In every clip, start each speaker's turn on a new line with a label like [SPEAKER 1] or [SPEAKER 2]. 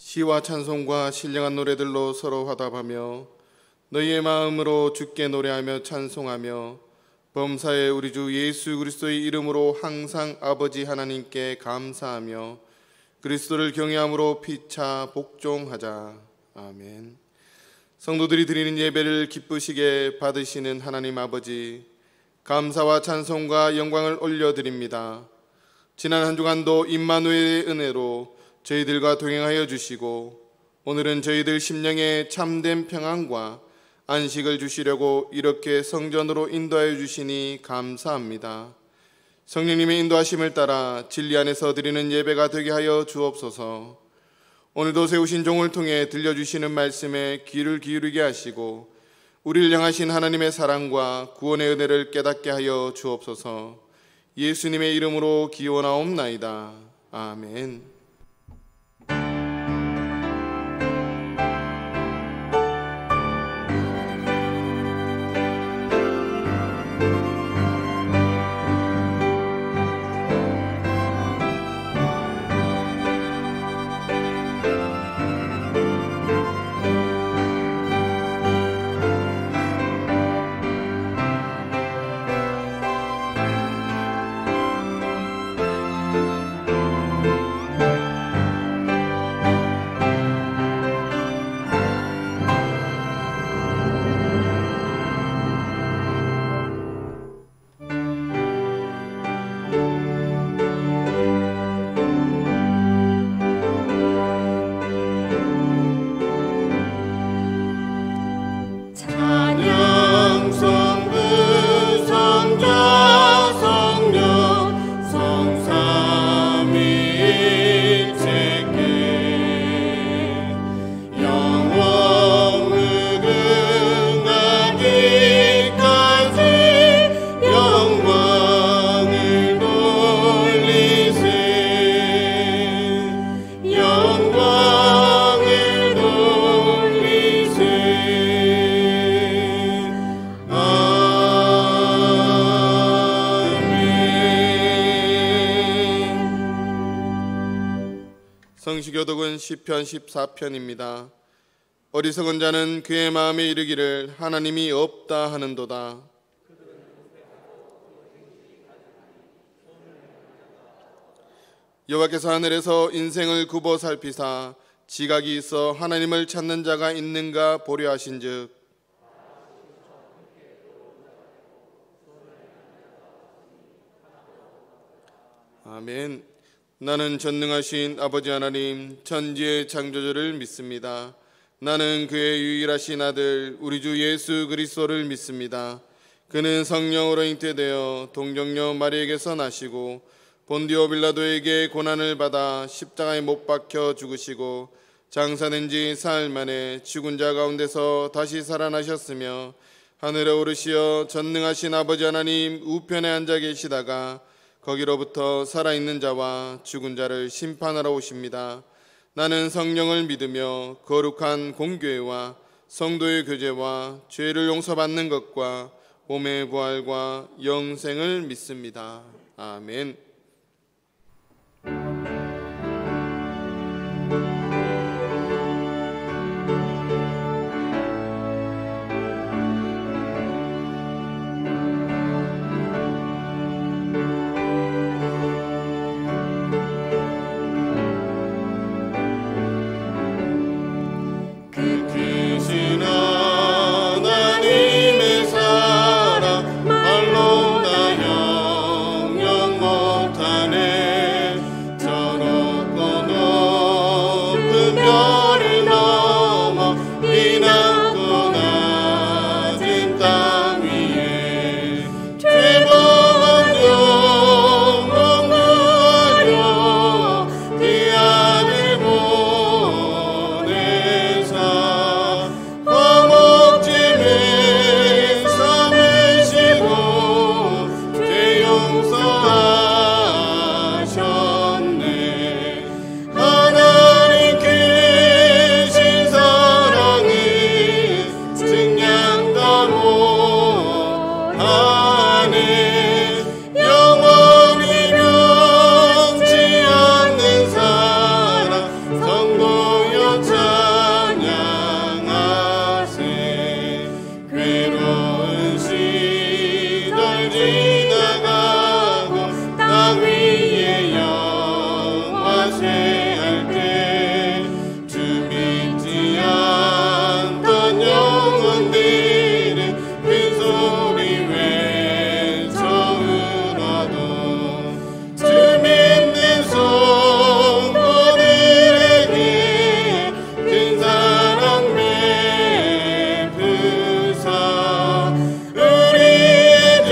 [SPEAKER 1] 시와 찬송과 신령한 노래들로 서로 화답하며 너희의 마음으로 주께 노래하며 찬송하며 범사의 우리 주 예수 그리스도의 이름으로 항상 아버지 하나님께 감사하며 그리스도를 경외함으로 피차 복종하자. 아멘. 성도들이 드리는 예배를 기쁘시게 받으시는 하나님 아버지, 감사와 찬송과 영광을 올려드립니다. 지난 한 주간도 임마누엘의 은혜로 저희들과 동행하여 주시고 오늘은 저희들 심령에 참된 평안과 안식을 주시려고 이렇게 성전으로 인도하여 주시니 감사합니다. 성령님의 인도하심을 따라 진리 안에서 드리는 예배가 되게 하여 주옵소서. 오늘도 세우신 종을 통해 들려주시는 말씀에 귀를 기울이게 하시고 우리를 향하신 하나님의 사랑과 구원의 은혜를 깨닫게 하여 주옵소서. 예수님의 이름으로 기원하옵나이다. 아멘. 성시교독은 시편 14편입니다. 어리석은 자는 그의 마음에 이르기를 하나님이 없다 하는도다. 여호와께서 하늘에서 인생을 굽어 살피사 지각이 있어 하나님을 찾는 자가 있는가 보려 하신즉 아멘. 나는 전능하신 아버지 하나님 천지의 창조주를 믿습니다. 나는 그의 유일하신 아들 우리 주 예수 그리스도를 믿습니다. 그는 성령으로 잉태되어 동정녀 마리에게서 나시고 본디오 빌라도에게 고난을 받아 십자가에 못 박혀 죽으시고 장사된 지 사흘 만에 죽은 자 가운데서 다시 살아나셨으며 하늘에 오르시어 전능하신 아버지 하나님 우편에 앉아 계시다가 거기로부터 살아있는 자와 죽은 자를 심판하러 오십니다. 나는 성령을 믿으며 거룩한 공교회와 성도의 교제와 죄를 용서받는 것과 몸의 부활과 영생을 믿습니다. 아멘.
[SPEAKER 2] 영원히 변치 않는 사랑 성도
[SPEAKER 1] 지나가고 땅 위에 영화 쇠할 때 주 믿지 않던 영혼들은 큰 소리 외쳐 울어도 주 믿는 성도들에게 큰 사랑 베푸사 우리의 죄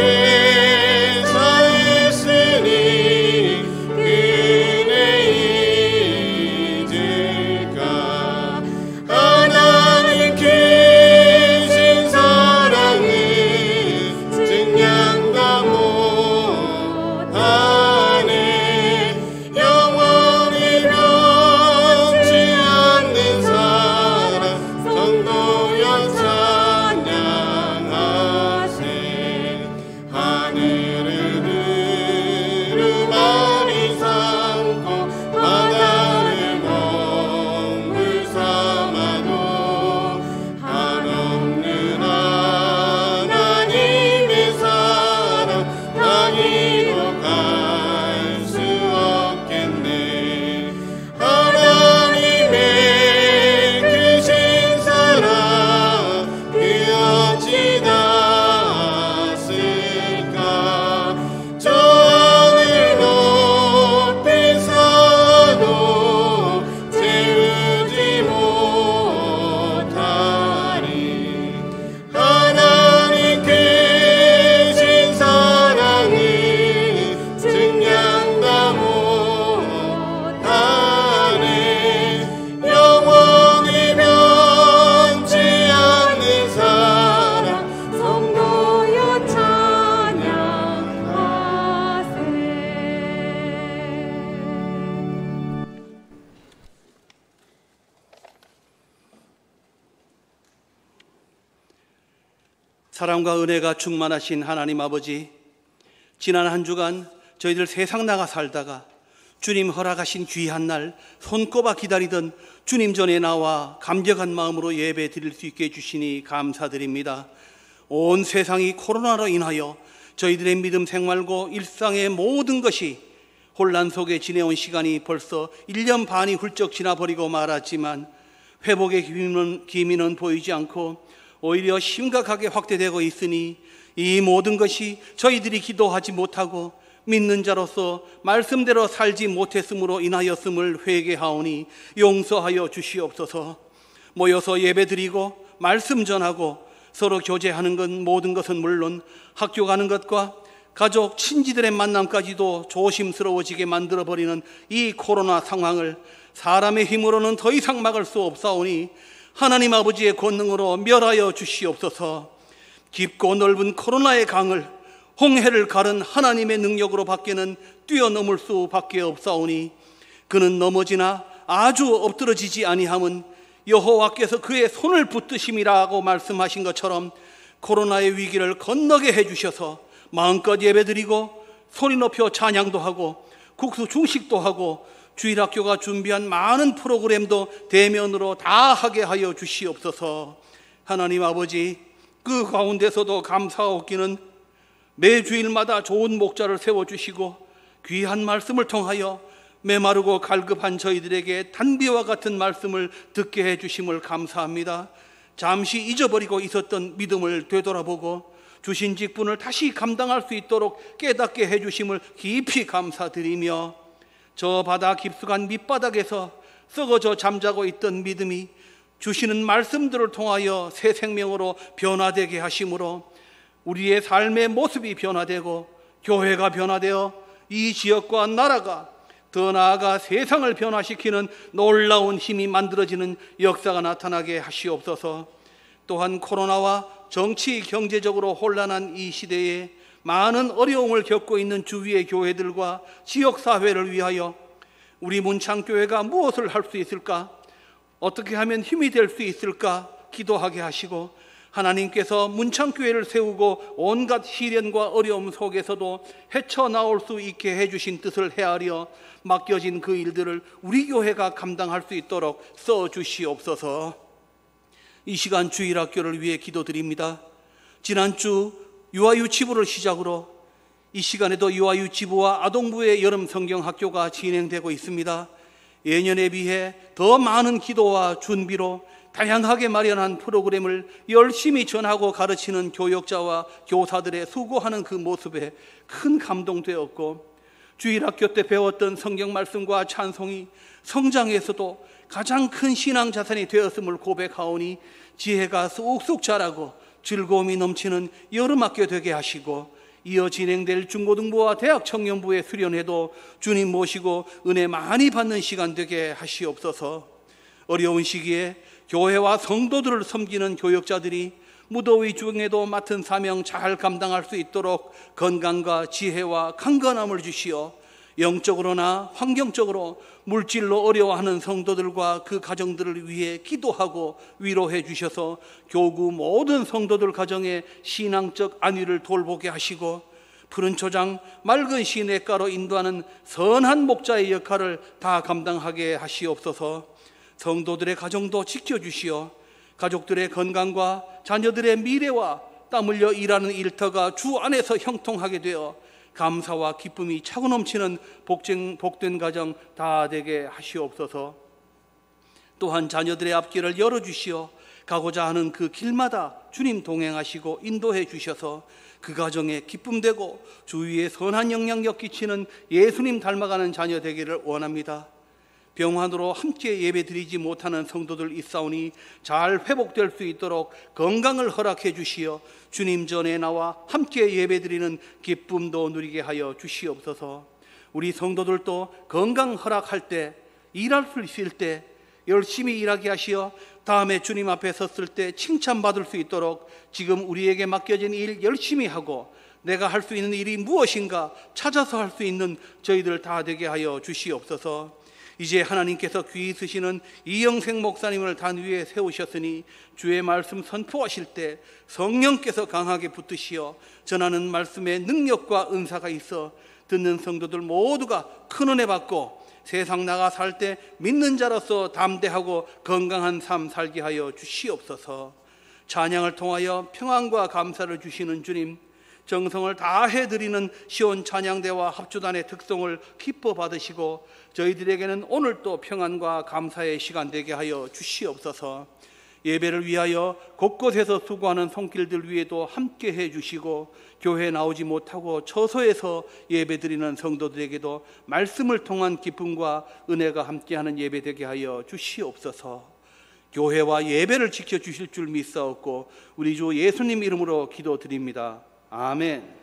[SPEAKER 1] 사했으니 그네 잊을까. 하나님 크신 사랑은 증량다 못하네. 영원히 변치 않는 사랑 성도여 찬양하세. 하늘을 두루마리 삼고 바다를 먹물 삼아도 한없는 하나님의 사랑 당이로 갈 수 없겠네. 하나님의 크신 사랑 그 어찌 닿았을까. 저 하늘 높이서도 채우지 못하리. 하나님 크신 사랑은 증량다 못하네. 영원히 변치 않는 사랑
[SPEAKER 2] 성도여 찬양하세.
[SPEAKER 3] 사랑과 은혜가 충만하신 하나님 아버지, 지난 한 주간 저희들 세상 나가 살다가 주님 허락하신 귀한 날 손꼽아 기다리던 주님 전에 나와 감격한 마음으로 예배 드릴 수 있게 해주시니 감사드립니다. 온 세상이 코로나로 인하여 저희들의 믿음 생활과 일상의 모든 것이 혼란 속에 지내온 시간이 벌써 1년 반이 훌쩍 지나버리고 말았지만 회복의 기미는 보이지 않고 오히려 심각하게 확대되고 있으니 이 모든 것이 저희들이 기도하지 못하고 믿는 자로서 말씀대로 살지 못했으므로 인하였음을 회개하오니 용서하여 주시옵소서. 모여서 예배드리고 말씀 전하고 서로 교제하는 것 모든 것은 물론 학교 가는 것과 가족 친지들의 만남까지도 조심스러워지게 만들어버리는 이 코로나 상황을 사람의 힘으로는 더 이상 막을 수 없사오니 하나님 아버지의 권능으로 멸하여 주시옵소서. 깊고 넓은 코로나의 강을 홍해를 가른 하나님의 능력으로 밖에는 뛰어넘을 수밖에 없사오니 그는 넘어지나 아주 엎드러지지 아니함은 여호와께서 그의 손을 붙드심이라고 말씀하신 것처럼 코로나의 위기를 건너게 해주셔서 마음껏 예배드리고 소리 높여 찬양도 하고 국수 중식도 하고 주일학교가 준비한 많은 프로그램도 대면으로 다 하게 하여 주시옵소서. 하나님 아버지, 그 가운데서도 감사하옵기는 매주일마다 좋은 목자를 세워주시고 귀한 말씀을 통하여 메마르고 갈급한 저희들에게 단비와 같은 말씀을 듣게 해주심을 감사합니다. 잠시 잊어버리고 있었던 믿음을 되돌아보고 주신 직분을 다시 감당할 수 있도록 깨닫게 해주심을 깊이 감사드리며 저 바다 깊숙한 밑바닥에서 썩어져 잠자고 있던 믿음이 주시는 말씀들을 통하여 새 생명으로 변화되게 하심으로 우리의 삶의 모습이 변화되고 교회가 변화되어 이 지역과 나라가 더 나아가 세상을 변화시키는 놀라운 힘이 만들어지는 역사가 나타나게 하시옵소서. 또한 코로나와 정치 경제적으로 혼란한 이 시대에 많은 어려움을 겪고 있는 주위의 교회들과 지역사회를 위하여 우리 문창교회가 무엇을 할 수 있을까? 어떻게 하면 힘이 될 수 있을까? 기도하게 하시고 하나님께서 문창교회를 세우고 온갖 시련과 어려움 속에서도 헤쳐나올 수 있게 해주신 뜻을 헤아려 맡겨진 그 일들을 우리 교회가 감당할 수 있도록 써주시옵소서. 이 시간 주일학교를 위해 기도드립니다. 지난주 유아유치부를 시작으로 이 시간에도 유아유치부와 아동부의 여름 성경학교가 진행되고 있습니다. 예년에 비해 더 많은 기도와 준비로 다양하게 마련한 프로그램을 열심히 전하고 가르치는 교역자와 교사들의 수고하는 그 모습에 큰 감동되었고, 주일학교 때 배웠던 성경 말씀과 찬송이 성장에서도 가장 큰 신앙 자산이 되었음을 고백하오니 지혜가 쑥쑥 자라고 즐거움이 넘치는 여름학교 되게 하시고, 이어 진행될 중고등부와 대학 청년부의 수련회도 주님 모시고 은혜 많이 받는 시간 되게 하시옵소서. 어려운 시기에 교회와 성도들을 섬기는 교역자들이 무더위 중에도 맡은 사명 잘 감당할 수 있도록 건강과 지혜와 강건함을 주시어 영적으로나 환경적으로 물질로 어려워하는 성도들과 그 가정들을 위해 기도하고 위로해 주셔서 교구 모든 성도들 가정의 신앙적 안위를 돌보게 하시고, 푸른 초장 맑은 시냇가로 인도하는 선한 목자의 역할을 다 감당하게 하시옵소서. 성도들의 가정도 지켜주시어 가족들의 건강과 자녀들의 미래와 땀 흘려 일하는 일터가 주 안에서 형통하게 되어 감사와 기쁨이 차고 넘치는 복된 가정 다 되게 하시옵소서. 또한 자녀들의 앞길을 열어주시어 가고자 하는 그 길마다 주님 동행하시고 인도해 주셔서 그 가정에 기쁨되고 주위에 선한 영향력 끼치는 예수님 닮아가는 자녀 되기를 원합니다. 병환으로 함께 예배드리지 못하는 성도들 있사오니 잘 회복될 수 있도록 건강을 허락해 주시어 주님 전에 나와 함께 예배드리는 기쁨도 누리게 하여 주시옵소서. 우리 성도들도 건강 허락할 때, 일할 수 있을 때 열심히 일하게 하시어 다음에 주님 앞에 섰을 때 칭찬받을 수 있도록 지금 우리에게 맡겨진 일 열심히 하고 내가 할 수 있는 일이 무엇인가 찾아서 할 수 있는 저희들 다 되게 하여 주시옵소서. 이제 하나님께서 귀히 쓰시는 이영생 목사님을 단 위에 세우셨으니 주의 말씀 선포하실 때 성령께서 강하게 붙으시어 전하는 말씀에 능력과 은사가 있어 듣는 성도들 모두가 큰 은혜 받고 세상 나가 살 때 믿는 자로서 담대하고 건강한 삶 살게 하여 주시옵소서. 찬양을 통하여 평안과 감사를 주시는 주님, 정성을 다해 드리는 시온 찬양대와 합주단의 특성을 기뻐 받으시고 저희들에게는 오늘 또 평안과 감사의 시간 되게 하여 주시옵소서. 예배를 위하여 곳곳에서 수고하는 손길들 위에도 함께 해 주시고 교회에 나오지 못하고 처소에서 예배 드리는 성도들에게도 말씀을 통한 기쁨과 은혜가 함께하는 예배 되게 하여 주시옵소서. 교회와 예배를 지켜주실 줄 믿사옵고 우리 주 예수님 이름으로 기도드립니다. 아멘.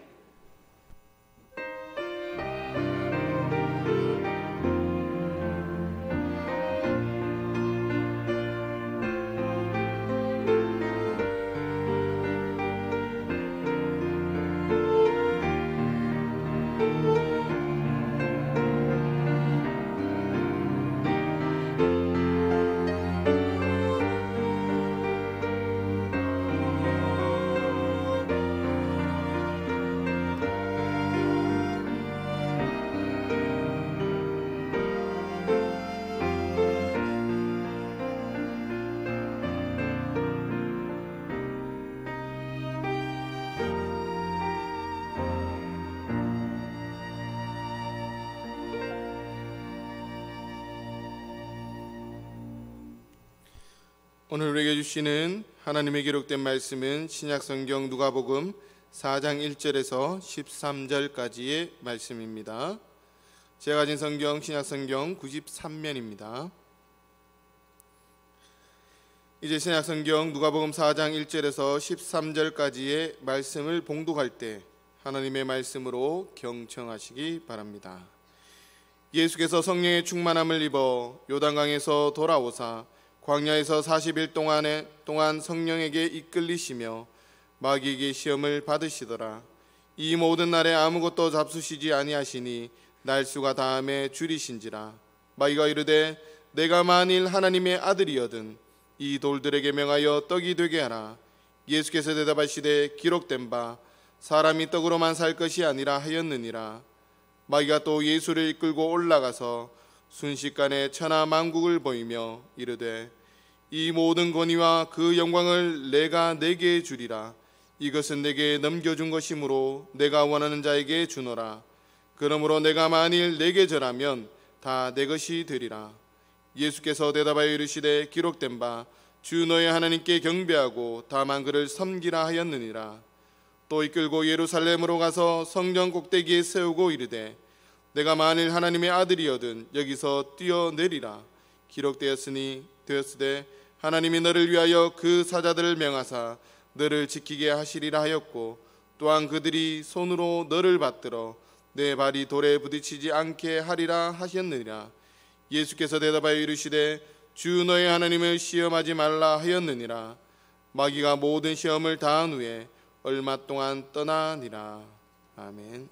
[SPEAKER 1] 오늘 우리에게 주시는 하나님의 기록된 말씀은 신약성경 누가복음 4장 1절에서 13절까지의 말씀입니다. 제가 가진 성경 신약성경 93면입니다. 이제 신약성경 누가복음 4장 1절에서 13절까지의 말씀을 봉독할 때 하나님의 말씀으로 경청하시기 바랍니다. 예수께서 성령의 충만함을 입어 요단강에서 돌아오사 광야에서 40일 동안 성령에게 이끌리시며 마귀에게 시험을 받으시더라. 이 모든 날에 아무것도 잡수시지 아니하시니 날수가 다함에 줄이신지라. 마귀가 이르되 내가 만일 하나님의 아들이여든 이 돌들에게 명하여 떡이 되게 하라. 예수께서 대답하시되 기록된 바 사람이 떡으로만 살 것이 아니라 하였느니라. 마귀가 또 예수를 이끌고 올라가서 순식간에 천하 만국을 보이며 이르되 이 모든 권위와 그 영광을 내가 네게 주리라. 이것은 내게 넘겨준 것이므로 내가 원하는 자에게 주노라. 그러므로 내가 만일 내게 절하면 다 내 것이 되리라. 예수께서 대답하여 이르시되 기록된 바 주 너의 하나님께 경배하고 다만 그를 섬기라 하였느니라. 또 이끌고 예루살렘으로 가서 성전 꼭대기에 세우고 이르되 내가 만일 하나님의 아들이거든 여기서 뛰어내리라. 기록되었으니 되었으되 하나님이 너를 위하여 그 사자들을 명하사 너를 지키게 하시리라 하였고 또한 그들이 손으로 너를 받들어 내 발이 돌에 부딪히지 않게 하리라 하셨느니라. 예수께서 대답하여 이르시되 주 너의 하나님을 시험하지 말라 하였느니라. 마귀가 모든 시험을 다한 후에 얼마 동안 떠나니라. 아멘.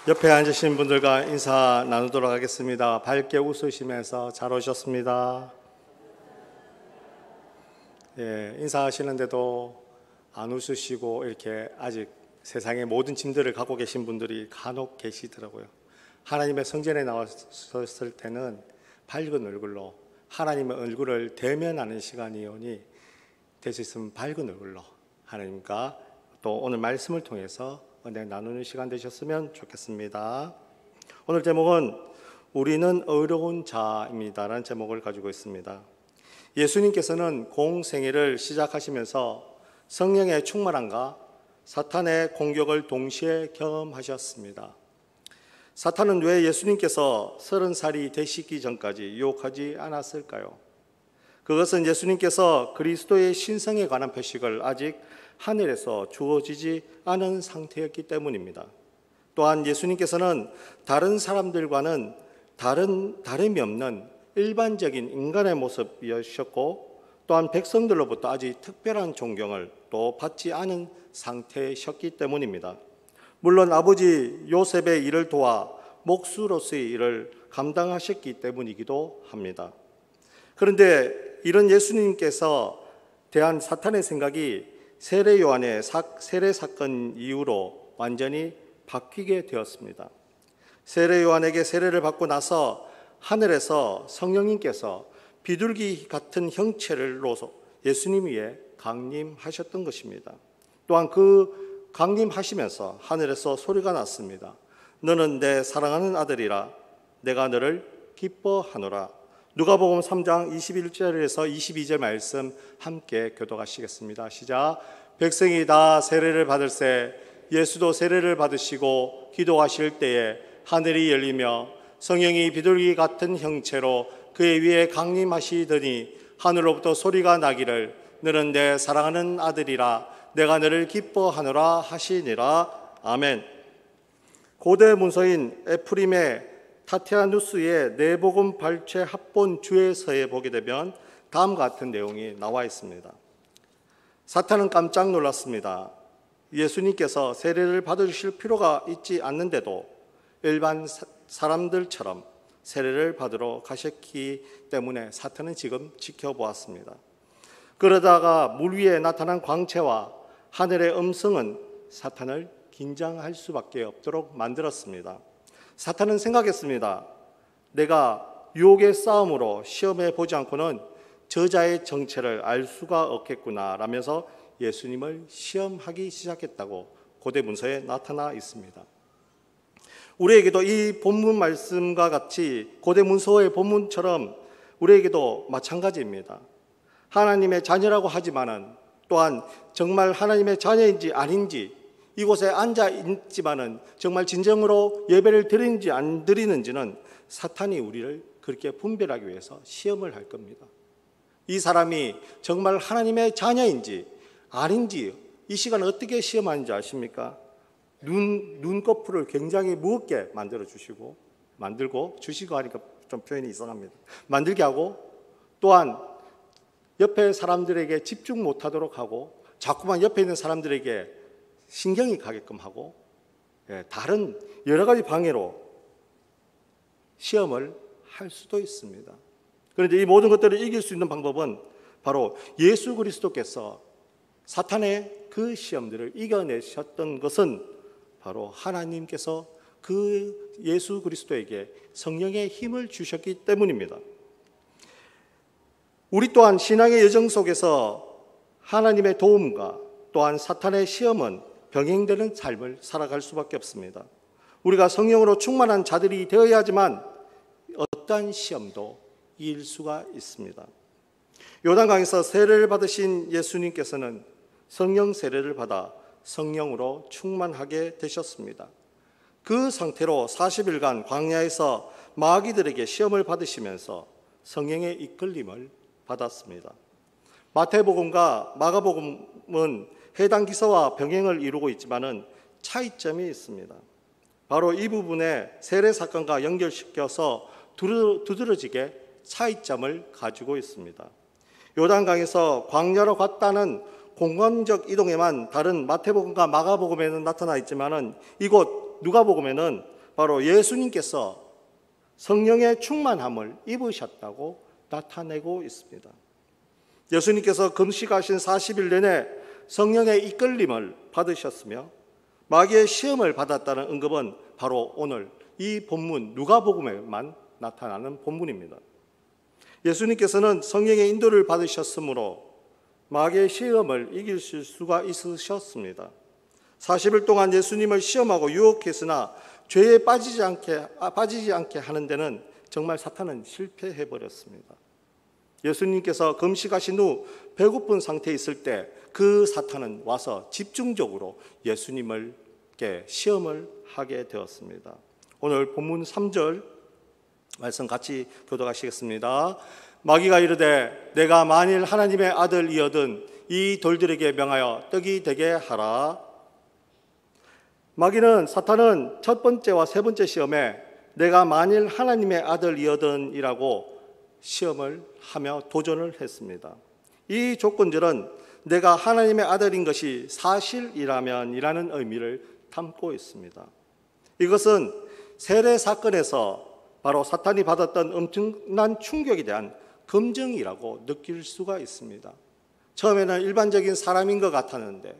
[SPEAKER 4] 옆에 앉으신 분들과 인사 나누도록 하겠습니다. 밝게 웃으시면서 잘 오셨습니다. 예, 인사하시는데도 안 웃으시고 이렇게 아직 세상의 모든 짐들을 갖고 계신 분들이 간혹 계시더라고요. 하나님의 성전에 나왔을 때는 밝은 얼굴로 하나님의 얼굴을 대면하는 시간이 오니 될 수 있으면 밝은 얼굴로 하나님과 또 오늘 말씀을 통해서 은혜 나누는 시간 되셨으면 좋겠습니다. 오늘 제목은 우리는 의로운 자입니다라는 제목을 가지고 있습니다. 예수님께서는 공생애를 시작하시면서 성령의 충만함과 사탄의 공격을 동시에 경험하셨습니다. 사탄은 왜 예수님께서 30살이 되시기 전까지 유혹하지 않았을까요? 그것은 예수님께서 그리스도의 신성에 관한 표식을 아직 하늘에서 주어지지 않은 상태였기 때문입니다. 또한 예수님께서는 다른 사람들과는 다름이 없는 일반적인 인간의 모습이셨고 또한 백성들로부터 아직 특별한 존경을 또 받지 않은 상태셨기 때문입니다. 물론 아버지 요셉의 일을 도와 목수로서의 일을 감당하셨기 때문이기도 합니다. 그런데 이런 예수님께서 대한 사탄의 생각이 세례 요한의 세례 사건 이후로 완전히 바뀌게 되었습니다. 세례 요한에게 세례를 받고 나서 하늘에서 성령님께서 비둘기 같은 형체로서 예수님 위에 강림하셨던 것입니다. 또한 그 강림하시면서 하늘에서 소리가 났습니다. 너는 내 사랑하는 아들이라 내가 너를 기뻐하노라. 누가복음 3장 21절에서 22절 말씀 함께 교독하시겠습니다. 시작. 백성이 다 세례를 받을새 예수도 세례를 받으시고 기도하실 때에 하늘이 열리며 성령이 비둘기 같은 형체로 그의 위에 강림하시더니 하늘로부터 소리가 나기를 너는 내 사랑하는 아들이라 내가 너를 기뻐하노라 하시니라. 아멘. 고대 문서인 에프림의 타티아누스의 내복음 발췌 합본 주에서에 보게 되면 다음과 같은 내용이 나와 있습니다. 사탄은 깜짝 놀랐습니다. 예수님께서 세례를 받으실 필요가 있지 않는데도 일반 사람들처럼 세례를 받으러 가셨기 때문에 사탄은 지금 지켜보았습니다. 그러다가 물 위에 나타난 광채와 하늘의 음성은 사탄을 긴장할 수밖에 없도록 만들었습니다. 사탄은 생각했습니다. 내가 유혹의 싸움으로 시험해 보지 않고는 저자의 정체를 알 수가 없겠구나 라면서 예수님을 시험하기 시작했다고 고대 문서에 나타나 있습니다. 우리에게도 이 본문 말씀과 같이 고대 문서의 본문처럼 우리에게도 마찬가지입니다. 하나님의 자녀라고 하지만은 또한 정말 하나님의 자녀인지 아닌지 이곳에 앉아 있지만은 정말 진정으로 예배를 드리는지 안 드리는지는 사탄이 우리를 그렇게 분별하기 위해서 시험을 할 겁니다. 이 사람이 정말 하나님의 자녀인지 아닌지 이 시간에 어떻게 시험하는지 아십니까? 눈꺼풀을 굉장히 무겁게 만들고 주시고 하니까 좀 표현이 이상합니다. 만들게 하고 또한 옆에 사람들에게 집중 못하도록 하고 자꾸만 옆에 있는 사람들에게 신경이 가게끔 하고 다른 여러 가지 방해로 시험을 할 수도 있습니다. 그런데 이 모든 것들을 이길 수 있는 방법은 바로 예수 그리스도께서 사탄의 그 시험들을 이겨내셨던 것은 바로 하나님께서 그 예수 그리스도에게 성령의 힘을 주셨기 때문입니다. 우리 또한 신앙의 여정 속에서 하나님의 도움과 또한 사탄의 시험은 병행되는 삶을 살아갈 수밖에 없습니다. 우리가 성령으로 충만한 자들이 되어야 하지만 어떠한 시험도 이길 수가 있습니다. 요단강에서 세례를 받으신 예수님께서는 성령 세례를 받아 성령으로 충만하게 되셨습니다. 그 상태로 40일간 광야에서 마귀들에게 시험을 받으시면서 성령의 이끌림을 받았습니다. 마태복음과 마가복음은 해당 기사와 병행을 이루고 있지만은 차이점이 있습니다. 바로 이 부분에 세례 사건과 연결시켜서 두드러지게 차이점을 가지고 있습니다. 요단강에서 광야로 갔다는 공간적 이동에만 다른 마태복음과 마가복음에는 나타나 있지만은 이곳 누가복음에는 바로 예수님께서 성령의 충만함을 입으셨다고 나타내고 있습니다. 예수님께서 금식하신 40일 내내 성령의 이끌림을 받으셨으며 마귀의 시험을 받았다는 언급은 바로 오늘 이 본문 누가복음에만 나타나는 본문입니다. 예수님께서는 성령의 인도를 받으셨으므로 마귀의 시험을 이길 수가 있으셨습니다. 40일 동안 예수님을 시험하고 유혹했으나 죄에 빠지지 않게 하는 데는 정말 사탄은 실패해버렸습니다. 예수님께서 금식하신 후 배고픈 상태에 있을 때 그 사탄은 와서 집중적으로 예수님께 시험을 하게 되었습니다. 오늘 본문 3절 말씀 같이 교독하시겠습니다. 마귀가 이르되 내가 만일 하나님의 아들이거든 이 돌들에게 명하여 떡이 되게 하라. 마귀는 사탄은 첫 번째와 세 번째 시험에 내가 만일 하나님의 아들이거든 이라고 시험을 하며 도전을 했습니다. 이 조건절은 내가 하나님의 아들인 것이 사실이라면 이라는 의미를 담고 있습니다. 이것은 세례 사건에서 바로 사탄이 받았던 엄청난 충격에 대한 검증이라고 느낄 수가 있습니다. 처음에는 일반적인 사람인 것 같았는데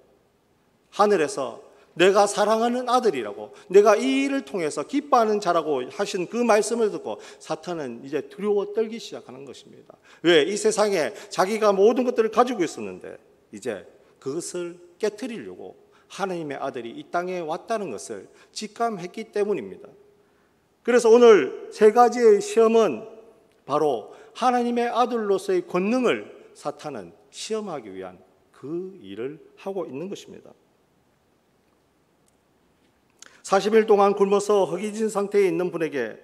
[SPEAKER 4] 하늘에서 내가 사랑하는 아들이라고, 내가 이 일을 통해서 기뻐하는 자라고 하신 그 말씀을 듣고 사탄은 이제 두려워 떨기 시작하는 것입니다. 왜? 이 세상에 자기가 모든 것들을 가지고 있었는데 이제 그것을 깨트리려고 하나님의 아들이 이 땅에 왔다는 것을 직감했기 때문입니다. 그래서 오늘 세 가지의 시험은 바로 하나님의 아들로서의 권능을 사탄은 시험하기 위한 그 일을 하고 있는 것입니다. 40일 동안 굶어서 허기진 상태에 있는 분에게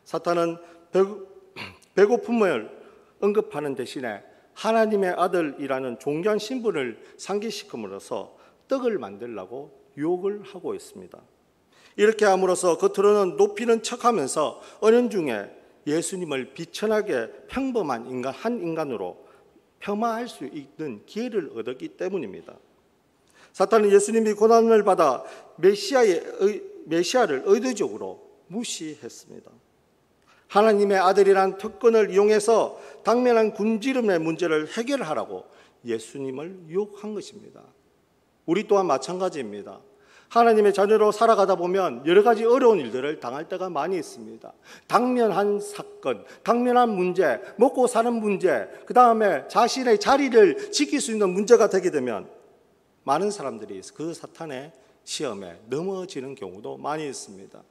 [SPEAKER 4] 사탄은 배고픔을 언급하는 대신에 하나님의 아들이라는 존귀한 신분을 상기시킴으로써 떡을 만들라고 유혹을 하고 있습니다. 이렇게 함으로써 겉으로는 높이는 척하면서 은연중에 예수님을 비천하게 평범한 한 인간으로 폄하할 수 있는 기회를 얻었기 때문입니다. 사탄은 예수님이 고난을 받아 메시아를 의도적으로 무시했습니다. 하나님의 아들이란 특권을 이용해서 당면한 굶주림의 문제를 해결하라고 예수님을 유혹한 것입니다. 우리 또한 마찬가지입니다. 하나님의 자녀로 살아가다 보면 여러 가지 어려운 일들을 당할 때가 많이 있습니다. 당면한 사건, 당면한 문제, 먹고 사는 문제, 그 다음에 자신의 자리를 지킬 수 있는 문제가 되게 되면 많은 사람들이 그 사탄의 시험에 넘어지는 경우도 많이 있습니다.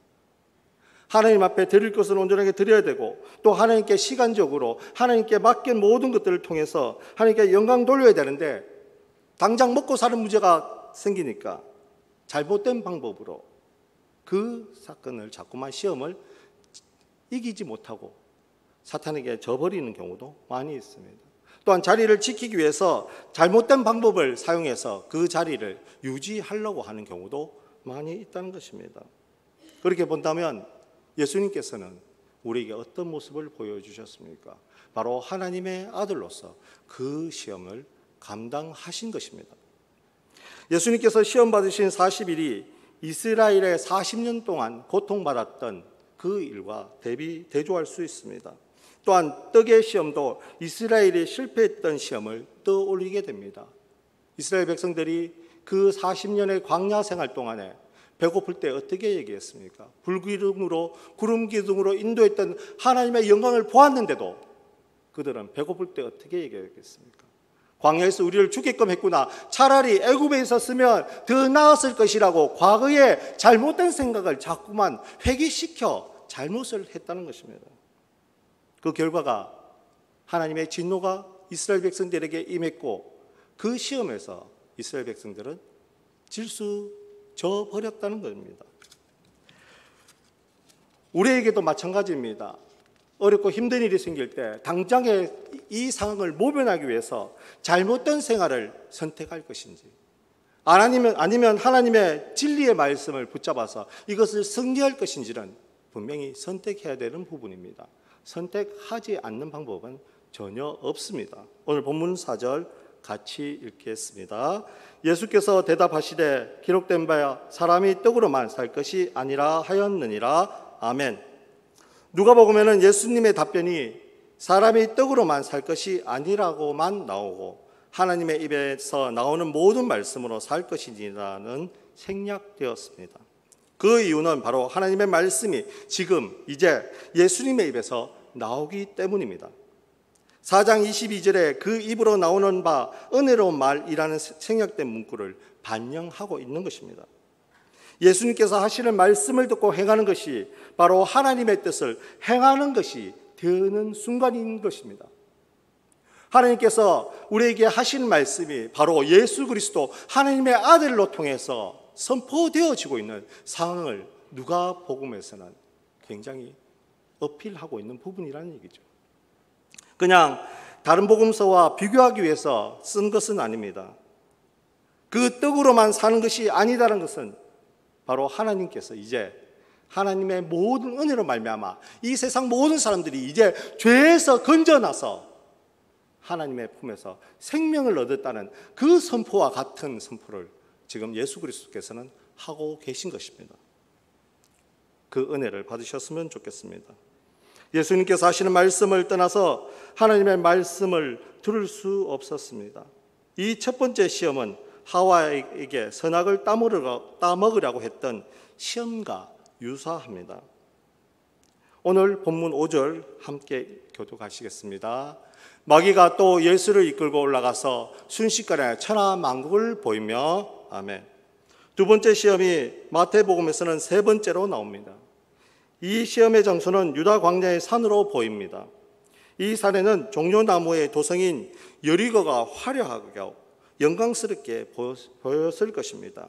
[SPEAKER 4] 하나님 앞에 드릴 것은 온전하게 드려야 되고 또 하나님께 시간적으로 하나님께 맡긴 모든 것들을 통해서 하나님께 영광 돌려야 되는데 당장 먹고 사는 문제가 생기니까 잘못된 방법으로 그 사건을 자꾸만 시험을 이기지 못하고 사탄에게 져버리는 경우도 많이 있습니다. 또한 자리를 지키기 위해서 잘못된 방법을 사용해서 그 자리를 유지하려고 하는 경우도 많이 있다는 것입니다. 그렇게 본다면 예수님께서는 우리에게 어떤 모습을 보여주셨습니까? 바로 하나님의 아들로서 그 시험을 감당하신 것입니다. 예수님께서 시험 받으신 40일이 이스라엘의 40년 동안 고통받았던 그 일과 대조할 수 있습니다. 또한 떡의 시험도 이스라엘이 실패했던 시험을 떠올리게 됩니다. 이스라엘 백성들이 그 40년의 광야 생활 동안에 배고플 때 어떻게 얘기했습니까? 불기둥으로 구름 기둥으로 인도했던 하나님의 영광을 보았는데도 그들은 배고플 때 어떻게 얘기했겠습니까? 광야에서 우리를 죽게끔 했구나. 차라리 애굽에 있었으면 더 나았을 것이라고 과거의 잘못된 생각을 자꾸만 회귀시켜 잘못을 했다는 것입니다. 그 결과가 하나님의 진노가 이스라엘 백성들에게 임했고 그 시험에서 이스라엘 백성들은 져버렸다는 겁니다. 우리에게도 마찬가지입니다. 어렵고 힘든 일이 생길 때 당장에 이 상황을 모면하기 위해서 잘못된 생활을 선택할 것인지 아니면 하나님의 진리의 말씀을 붙잡아서 이것을 승리할 것인지는 분명히 선택해야 되는 부분입니다. 선택하지 않는 방법은 전혀 없습니다. 오늘 본문 4절 같이 읽겠습니다. 예수께서 대답하시되 기록된 바야 사람이 떡으로만 살 것이 아니라 하였느니라. 아멘. 누가복음에는 예수님의 답변이 사람이 떡으로만 살 것이 아니라고만 나오고 하나님의 입에서 나오는 모든 말씀으로 살 것이니라는 생략되었습니다. 그 이유는 바로 하나님의 말씀이 지금 이제 예수님의 입에서 나오기 때문입니다. 4장 22절에 그 입으로 나오는 바 은혜로운 말이라는 생략된 문구를 반영하고 있는 것입니다. 예수님께서 하시는 말씀을 듣고 행하는 것이 바로 하나님의 뜻을 행하는 것이 되는 순간인 것입니다. 하나님께서 우리에게 하신 말씀이 바로 예수 그리스도 하나님의 아들로 통해서 선포되어지고 있는 상황을 누가복음에서는 굉장히 어필하고 있는 부분이라는 얘기죠. 그냥 다른 복음서와 비교하기 위해서 쓴 것은 아닙니다. 그 떡으로만 사는 것이 아니다라는 것은 바로 하나님께서 이제 하나님의 모든 은혜로 말미암아 이 세상 모든 사람들이 이제 죄에서 건져나서 하나님의 품에서 생명을 얻었다는 그 선포와 같은 선포를 지금 예수 그리스도께서는 하고 계신 것입니다. 그 은혜를 받으셨으면 좋겠습니다. 예수님께서 하시는 말씀을 떠나서 하나님의 말씀을 들을 수 없었습니다. 이 첫 번째 시험은 하와에게 선악을 따먹으려고 했던 시험과 유사합니다. 오늘 본문 5절 함께 교독하시겠습니다. 마귀가 또 예수를 이끌고 올라가서 순식간에 천하만국을 보이며 아멘. 두 번째 시험이 마태복음에서는 세 번째로 나옵니다. 이 시험의 장소는 유다 광야의 산으로 보입니다. 이 산에는 종려나무의 도성인 여리고가 화려하고 영광스럽게 보였을 것입니다.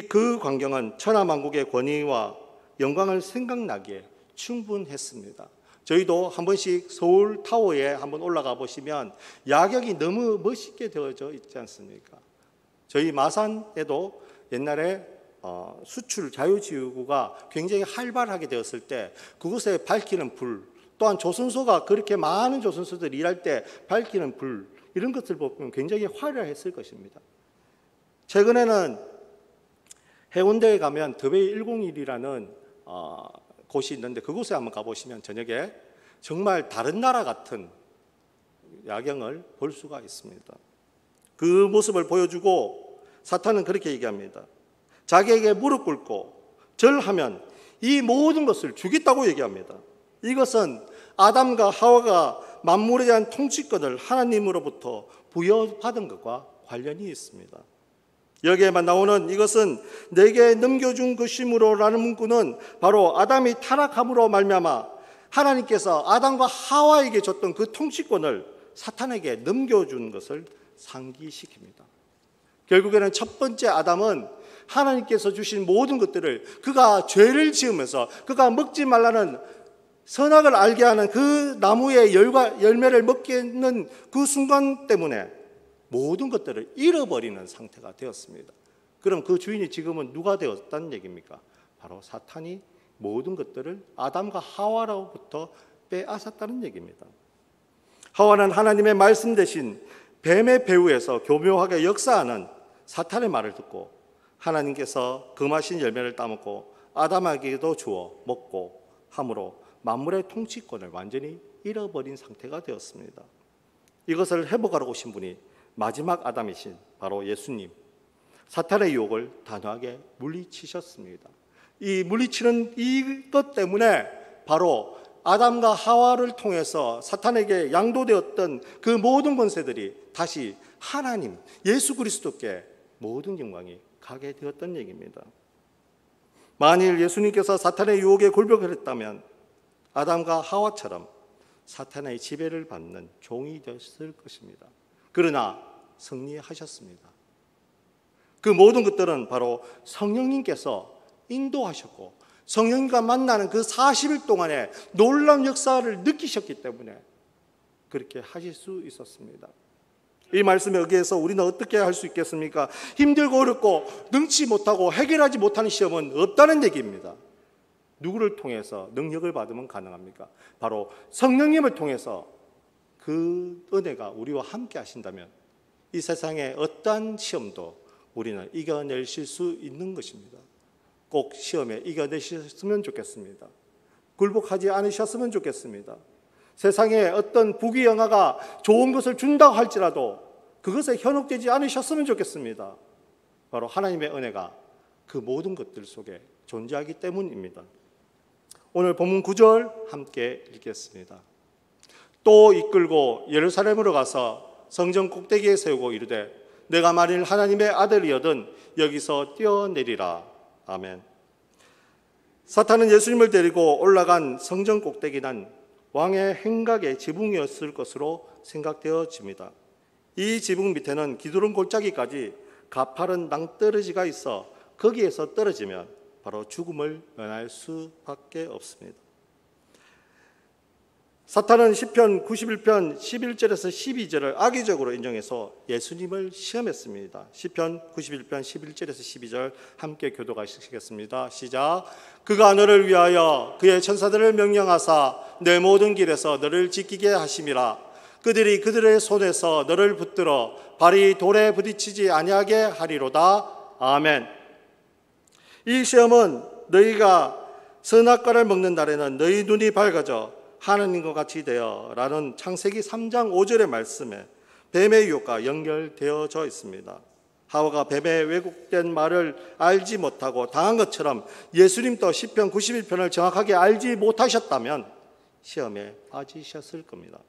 [SPEAKER 4] 그 광경은 천하만국의 권위와 영광을 생각나기에 충분했습니다. 저희도 한 번씩 서울 타워에 한번 올라가 보시면 야경이 너무 멋있게 되어져 있지 않습니까? 저희 마산에도 옛날에 수출 자유지구가 굉장히 활발하게 되었을 때 그곳에 밝히는 불, 또한 조선소가 그렇게 많은 조선소들이 일할 때 밝히는 불, 이런 것들 보면 굉장히 화려했을 것입니다. 최근에는 해운대에 가면 더베이 101이라는 곳이 있는데 그곳에 한번 가보시면 저녁에 정말 다른 나라 같은 야경을 볼 수가 있습니다. 그 모습을 보여주고 사탄은 그렇게 얘기합니다. 자기에게 무릎 꿇고 절하면 이 모든 것을 주겠다고 얘기합니다. 이것은 아담과 하와가 만물에 대한 통치권을 하나님으로부터 부여받은 것과 관련이 있습니다. 여기에만 나오는 이것은 내게 넘겨준 것이므로라는 문구는 바로 아담이 타락함으로 말미암아 하나님께서 아담과 하와에게 줬던 그 통치권을 사탄에게 넘겨준 것을 상기시킵니다. 결국에는 첫 번째 아담은 하나님께서 주신 모든 것들을 그가 죄를 지으면서 그가 먹지 말라는 선악을 알게 하는 그 나무의 열매를 먹겠는 그 순간 때문에 모든 것들을 잃어버리는 상태가 되었습니다. 그럼 그 주인이 지금은 누가 되었다는 얘기입니까? 바로 사탄이 모든 것들을 아담과 하와로부터 빼앗았다는 얘기입니다. 하와는 하나님의 말씀 대신 뱀의 배후에서 교묘하게 역사하는 사탄의 말을 듣고 하나님께서 금하신 열매를 따먹고 아담에게도 주어 먹고 함으로 만물의 통치권을 완전히 잃어버린 상태가 되었습니다. 이것을 회복하러 오신 분이 마지막 아담이신 바로 예수님, 사탄의 유혹을 단호하게 물리치셨습니다. 이 물리치는 이것 때문에 바로 아담과 하와를 통해서 사탄에게 양도되었던 그 모든 권세들이 다시 하나님, 예수 그리스도께 모든 영광이 가게 되었던 얘기입니다. 만일 예수님께서 사탄의 유혹에 굴복을 했다면 아담과 하와처럼 사탄의 지배를 받는 종이 되었을 것입니다. 그러나 승리하셨습니다. 그 모든 것들은 바로 성령님께서 인도하셨고 성령님과 만나는 그 40일 동안에 놀라운 역사를 느끼셨기 때문에 그렇게 하실 수 있었습니다. 이 말씀에 의해서 우리는 어떻게 할 수 있겠습니까? 힘들고 어렵고 능치 못하고 해결하지 못하는 시험은 없다는 얘기입니다. 누구를 통해서 능력을 받으면 가능합니까? 바로 성령님을 통해서 그 은혜가 우리와 함께 하신다면 이 세상의 어떠한 시험도 우리는 이겨내실 수 있는 것입니다. 꼭 시험에 이겨내셨으면 좋겠습니다. 굴복하지 않으셨으면 좋겠습니다. 세상에 어떤 부귀영화가 좋은 것을 준다고 할지라도 그것에 현혹되지 않으셨으면 좋겠습니다. 바로 하나님의 은혜가 그 모든 것들 속에 존재하기 때문입니다. 오늘 본문 9절 함께 읽겠습니다. 또 이끌고 예루살렘으로 가서 성전 꼭대기에 세우고 이르되 내가 만일 하나님의 아들이여든 여기서 뛰어내리라. 아멘. 사탄은 예수님을 데리고 올라간 성전 꼭대기는 왕의 행각의 지붕이었을 것으로 생각되어집니다. 이 지붕 밑에는 기두른 골짜기까지 가파른 낭떠러지가 있어 거기에서 떨어지면 바로 죽음을 면할 수밖에 없습니다. 사탄은 시편 91편 11절에서 12절을 악의적으로 인용해서 예수님을 시험했습니다. 시편 91편 11절에서 12절 함께 교독하시겠습니다. 시작. 그가 너를 위하여 그의 천사들을 명령하사 내 모든 길에서 너를 지키게 하심이라. 그들이 그들의 손에서 너를 붙들어 발이 돌에 부딪히지 아니하게 하리로다. 아멘. 이 시험은 너희가 선악과를 먹는 날에는 너희 눈이 밝아져 하나님과 같이 되어 라는 창세기 3장 5절의 말씀에 뱀의 유혹과 연결되어져 있습니다. 하와가 뱀의 왜곡된 말을 알지 못하고 당한 것처럼 예수님도 시편 91편을 정확하게 알지 못하셨다면 시험에 빠지셨을 겁니다.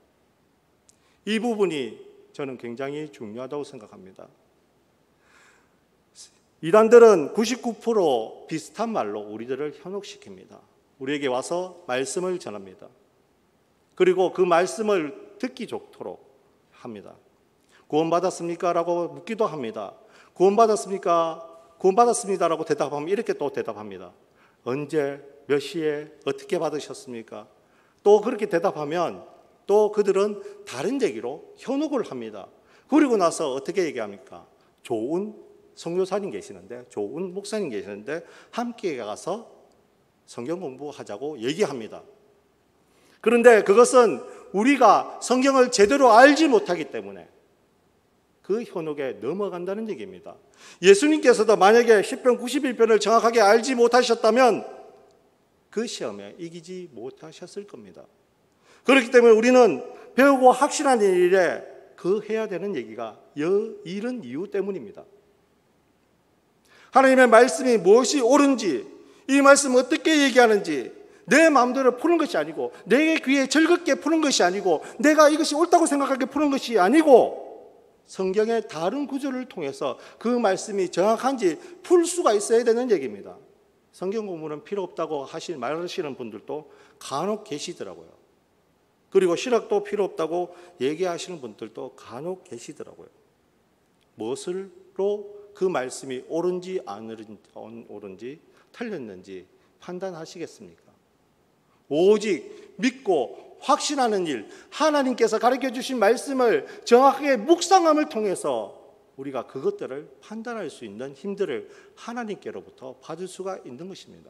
[SPEAKER 4] 이 부분이 저는 굉장히 중요하다고 생각합니다. 이단들은 99% 비슷한 말로 우리들을 현혹시킵니다. 우리에게 와서 말씀을 전합니다. 그리고 그 말씀을 듣기 좋도록 합니다. 구원받았습니까? 라고 묻기도 합니다. 구원받았습니까? 구원받았습니다. 라고 대답하면 이렇게 또 대답합니다. 언제, 몇 시에, 어떻게 받으셨습니까? 또 그렇게 대답하면 또 그들은 다른 얘기로 현혹을 합니다. 그리고 나서 어떻게 얘기합니까? 좋은 선교사님 계시는데, 좋은 목사님 계시는데 함께 가서 성경 공부하자고 얘기합니다. 그런데 그것은 우리가 성경을 제대로 알지 못하기 때문에 그 현혹에 넘어간다는 얘기입니다. 예수님께서도 만약에 시편 91편을 정확하게 알지 못하셨다면 그 시험에 이기지 못하셨을 겁니다. 그렇기 때문에 우리는 배우고 확실한 일에 그 해야 되는 얘기가 이런 이유 때문입니다. 하나님의 말씀이 무엇이 옳은지, 이 말씀을 어떻게 얘기하는지 내 마음대로 푸는 것이 아니고, 내 귀에 즐겁게 푸는 것이 아니고, 내가 이것이 옳다고 생각하게 푸는 것이 아니고, 성경의 다른 구절을 통해서 그 말씀이 정확한지 풀 수가 있어야 되는 얘기입니다. 성경 공부는 필요 없다고 말하시는 분들도 간혹 계시더라고요. 그리고 신학도 필요 없다고 얘기하시는 분들도 간혹 계시더라고요. 무엇으로 그 말씀이 옳은지 안 옳은지 틀렸는지 판단하시겠습니까? 오직 믿고 확신하는 일, 하나님께서 가르쳐 주신 말씀을 정확하게 묵상함을 통해서 우리가 그것들을 판단할 수 있는 힘들을 하나님께로부터 받을 수가 있는 것입니다.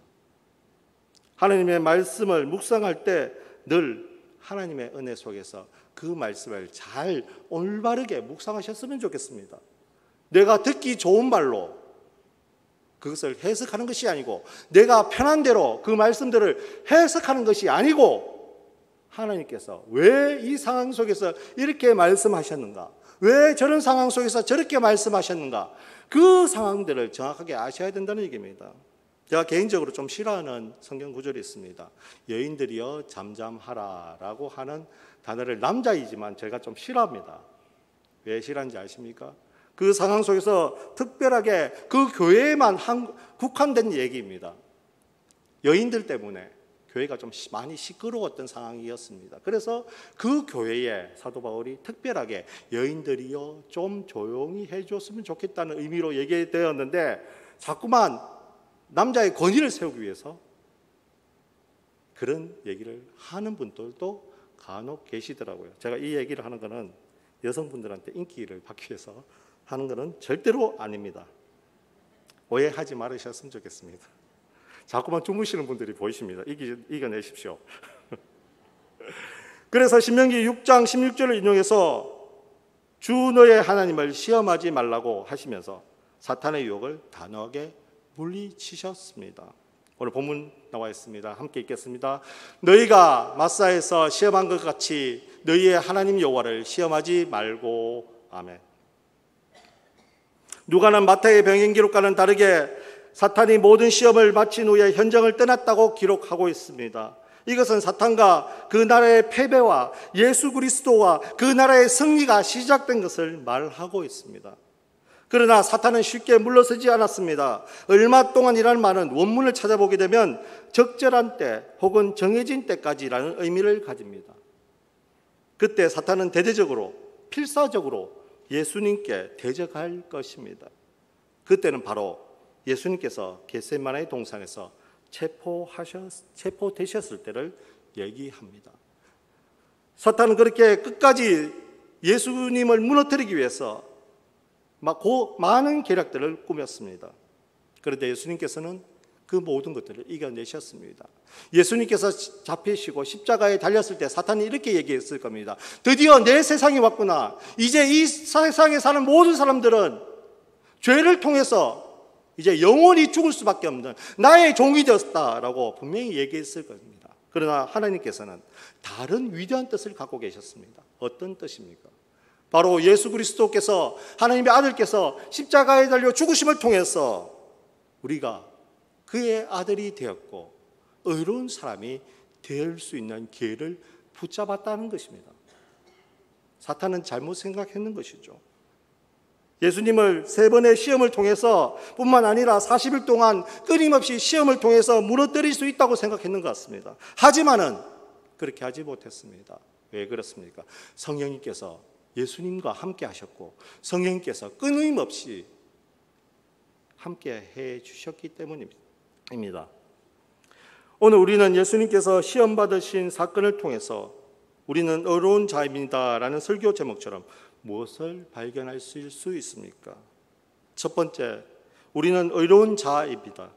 [SPEAKER 4] 하나님의 말씀을 묵상할 때 늘 하나님의 은혜 속에서 그 말씀을 잘 올바르게 묵상하셨으면 좋겠습니다. 내가 듣기 좋은 말로 그것을 해석하는 것이 아니고, 내가 편한 대로 그 말씀들을 해석하는 것이 아니고, 하나님께서 왜 이 상황 속에서 이렇게 말씀하셨는가, 왜 저런 상황 속에서 저렇게 말씀하셨는가, 그 상황들을 정확하게 아셔야 된다는 얘기입니다. 제가 개인적으로 좀 싫어하는 성경 구절이 있습니다. 여인들이여 잠잠하라 라고 하는 단어를, 남자이지만 제가 좀 싫어합니다. 왜 싫어하는지 아십니까? 그 상황 속에서 특별하게 그 교회에만 국한된 얘기입니다. 여인들 때문에 교회가 좀 많이 시끄러웠던 상황이었습니다. 그래서 그 교회에 사도 바울이 특별하게 여인들이요 좀 조용히 해줬으면 좋겠다는 의미로 얘기되었는데, 자꾸만 남자의 권위를 세우기 위해서 그런 얘기를 하는 분들도 간혹 계시더라고요. 제가 이 얘기를 하는 거는 여성분들한테 인기를 받기 위해서 하는 것은 절대로 아닙니다. 오해하지 말으셨으면 좋겠습니다. 자꾸만 주무시는 분들이 보이십니다. 이겨내십시오. 그래서 신명기 6장 16절을 인용해서 주 너의 하나님을 시험하지 말라고 하시면서 사탄의 유혹을 단호하게 물리치셨습니다. 오늘 본문 나와 있습니다. 함께 읽겠습니다. 너희가 마사에서 시험한 것 같이 너희의 하나님 여호와를 시험하지 말고. 아멘. 누가는 마태의 병행 기록과는 다르게 사탄이 모든 시험을 마친 후에 현장을 떠났다고 기록하고 있습니다. 이것은 사탄과 그 나라의 패배와 예수 그리스도와 그 나라의 승리가 시작된 것을 말하고 있습니다. 그러나 사탄은 쉽게 물러서지 않았습니다. 얼마 동안이라는 말은 원문을 찾아보게 되면 적절한 때 혹은 정해진 때까지라는 의미를 가집니다. 그때 사탄은 대대적으로 필사적으로 예수님께 대적할 것입니다. 그때는 바로 예수님께서 겟세마네 동산에서 체포되셨을 때를 얘기합니다. 사탄은 그렇게 끝까지 예수님을 무너뜨리기 위해서 많은 계략들을 꾸몄습니다. 그런데 예수님께서는 그 모든 것들을 이겨내셨습니다. 예수님께서 잡히시고 십자가에 달렸을 때 사탄이 이렇게 얘기했을 겁니다. 드디어 내 세상이 왔구나. 이제 이 세상에 사는 모든 사람들은 죄를 통해서 이제 영원히 죽을 수밖에 없는 나의 종이 되었다라고 분명히 얘기했을 겁니다. 그러나 하나님께서는 다른 위대한 뜻을 갖고 계셨습니다. 어떤 뜻입니까? 바로 예수 그리스도께서, 하나님의 아들께서 십자가에 달려 죽으심을 통해서 우리가 그의 아들이 되었고 의로운 사람이 될 수 있는 기회를 붙잡았다는 것입니다. 사탄은 잘못 생각했는 것이죠. 예수님을 3번의 시험을 통해서 뿐만 아니라 40일 동안 끊임없이 시험을 통해서 무너뜨릴 수 있다고 생각했는 것 같습니다. 하지만은 그렇게 하지 못했습니다. 왜 그렇습니까? 성령님께서 예수님과 함께 하셨고 성령님께서 끊임없이 함께 해 주셨기 때문입니다. 오늘 우리는 예수님께서 시험 받으신 사건을 통해서 우리는 의로운 자입니다라는 설교 제목처럼 무엇을 발견할 수 있습니까? 첫 번째, 우리는 의로운 자입니다.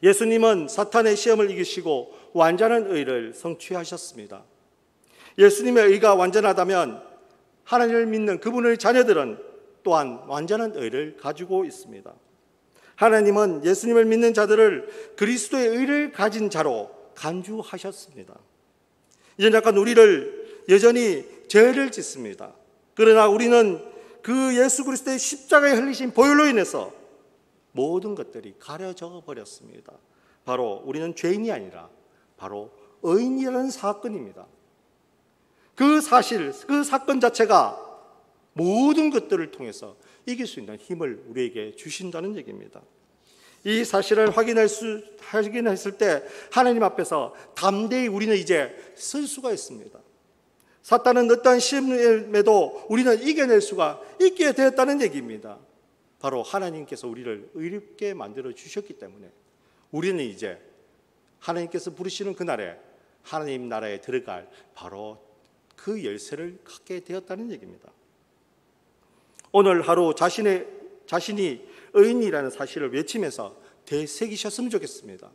[SPEAKER 4] 예수님은 사탄의 시험을 이기시고 완전한 의를 성취하셨습니다. 예수님의 의가 완전하다면 하나님을 믿는 그분의 자녀들은 또한 완전한 의를 가지고 있습니다. 하나님은 예수님을 믿는 자들을 그리스도의 의를 가진 자로 간주하셨습니다. 이제 약간 우리를 여전히 죄를 짓습니다. 그러나 우리는 그 예수 그리스도의 십자가에 흘리신 보혈로 인해서 모든 것들이 가려져 버렸습니다. 바로 우리는 죄인이 아니라 바로 의인이라는 사건입니다. 그 사실, 그 사건 자체가 모든 것들을 통해서 이길 수 있는 힘을 우리에게 주신다는 얘기입니다. 이 사실을 확인했을 때 하나님 앞에서 담대히 우리는 이제 설 수가 있습니다. 사탄은 어떠한 시험에도 우리는 이겨낼 수가 있게 되었다는 얘기입니다. 바로 하나님께서 우리를 의롭게 만들어 주셨기 때문에 우리는 이제 하나님께서 부르시는 그날에 하나님 나라에 들어갈 바로 그 열쇠를 갖게 되었다는 얘기입니다. 오늘 하루 자신이 의인이라는 사실을 외치면서 되새기셨으면 좋겠습니다.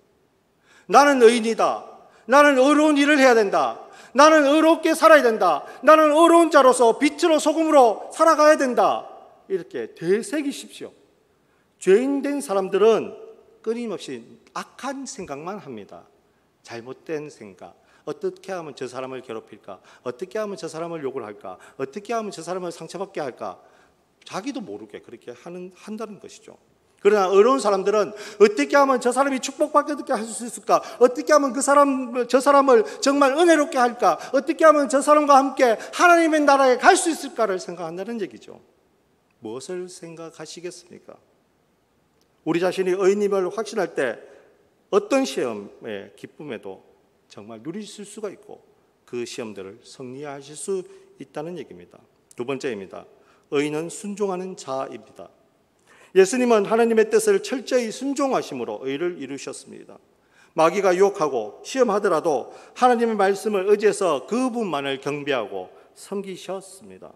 [SPEAKER 4] 나는 의인이다. 나는 의로운 일을 해야 된다. 나는 의롭게 살아야 된다. 나는 의로운 자로서 빛으로 소금으로 살아가야 된다. 이렇게 되새기십시오. 죄인된 사람들은 끊임없이 악한 생각만 합니다. 잘못된 생각. 어떻게 하면 저 사람을 괴롭힐까? 어떻게 하면 저 사람을 욕을 할까? 어떻게 하면 저 사람을 상처받게 할까? 자기도 모르게 그렇게 한다는 것이죠. 그러나 의로운 사람들은 어떻게 하면 저 사람이 축복받게 할 수 있을까? 어떻게 하면 저 사람을 정말 은혜롭게 할까? 어떻게 하면 저 사람과 함께 하나님의 나라에 갈 수 있을까를 생각한다는 얘기죠. 무엇을 생각하시겠습니까? 우리 자신이 의인임을 확신할 때 어떤 시험의 기쁨에도 정말 누리실 수가 있고 그 시험들을 승리하실 수 있다는 얘기입니다. 두 번째입니다. 의인은 순종하는 자입니다. 예수님은 하나님의 뜻을 철저히 순종하심으로 의를 이루셨습니다. 마귀가 유혹하고 시험하더라도 하나님의 말씀을 의지해서 그분만을 경배하고 섬기셨습니다.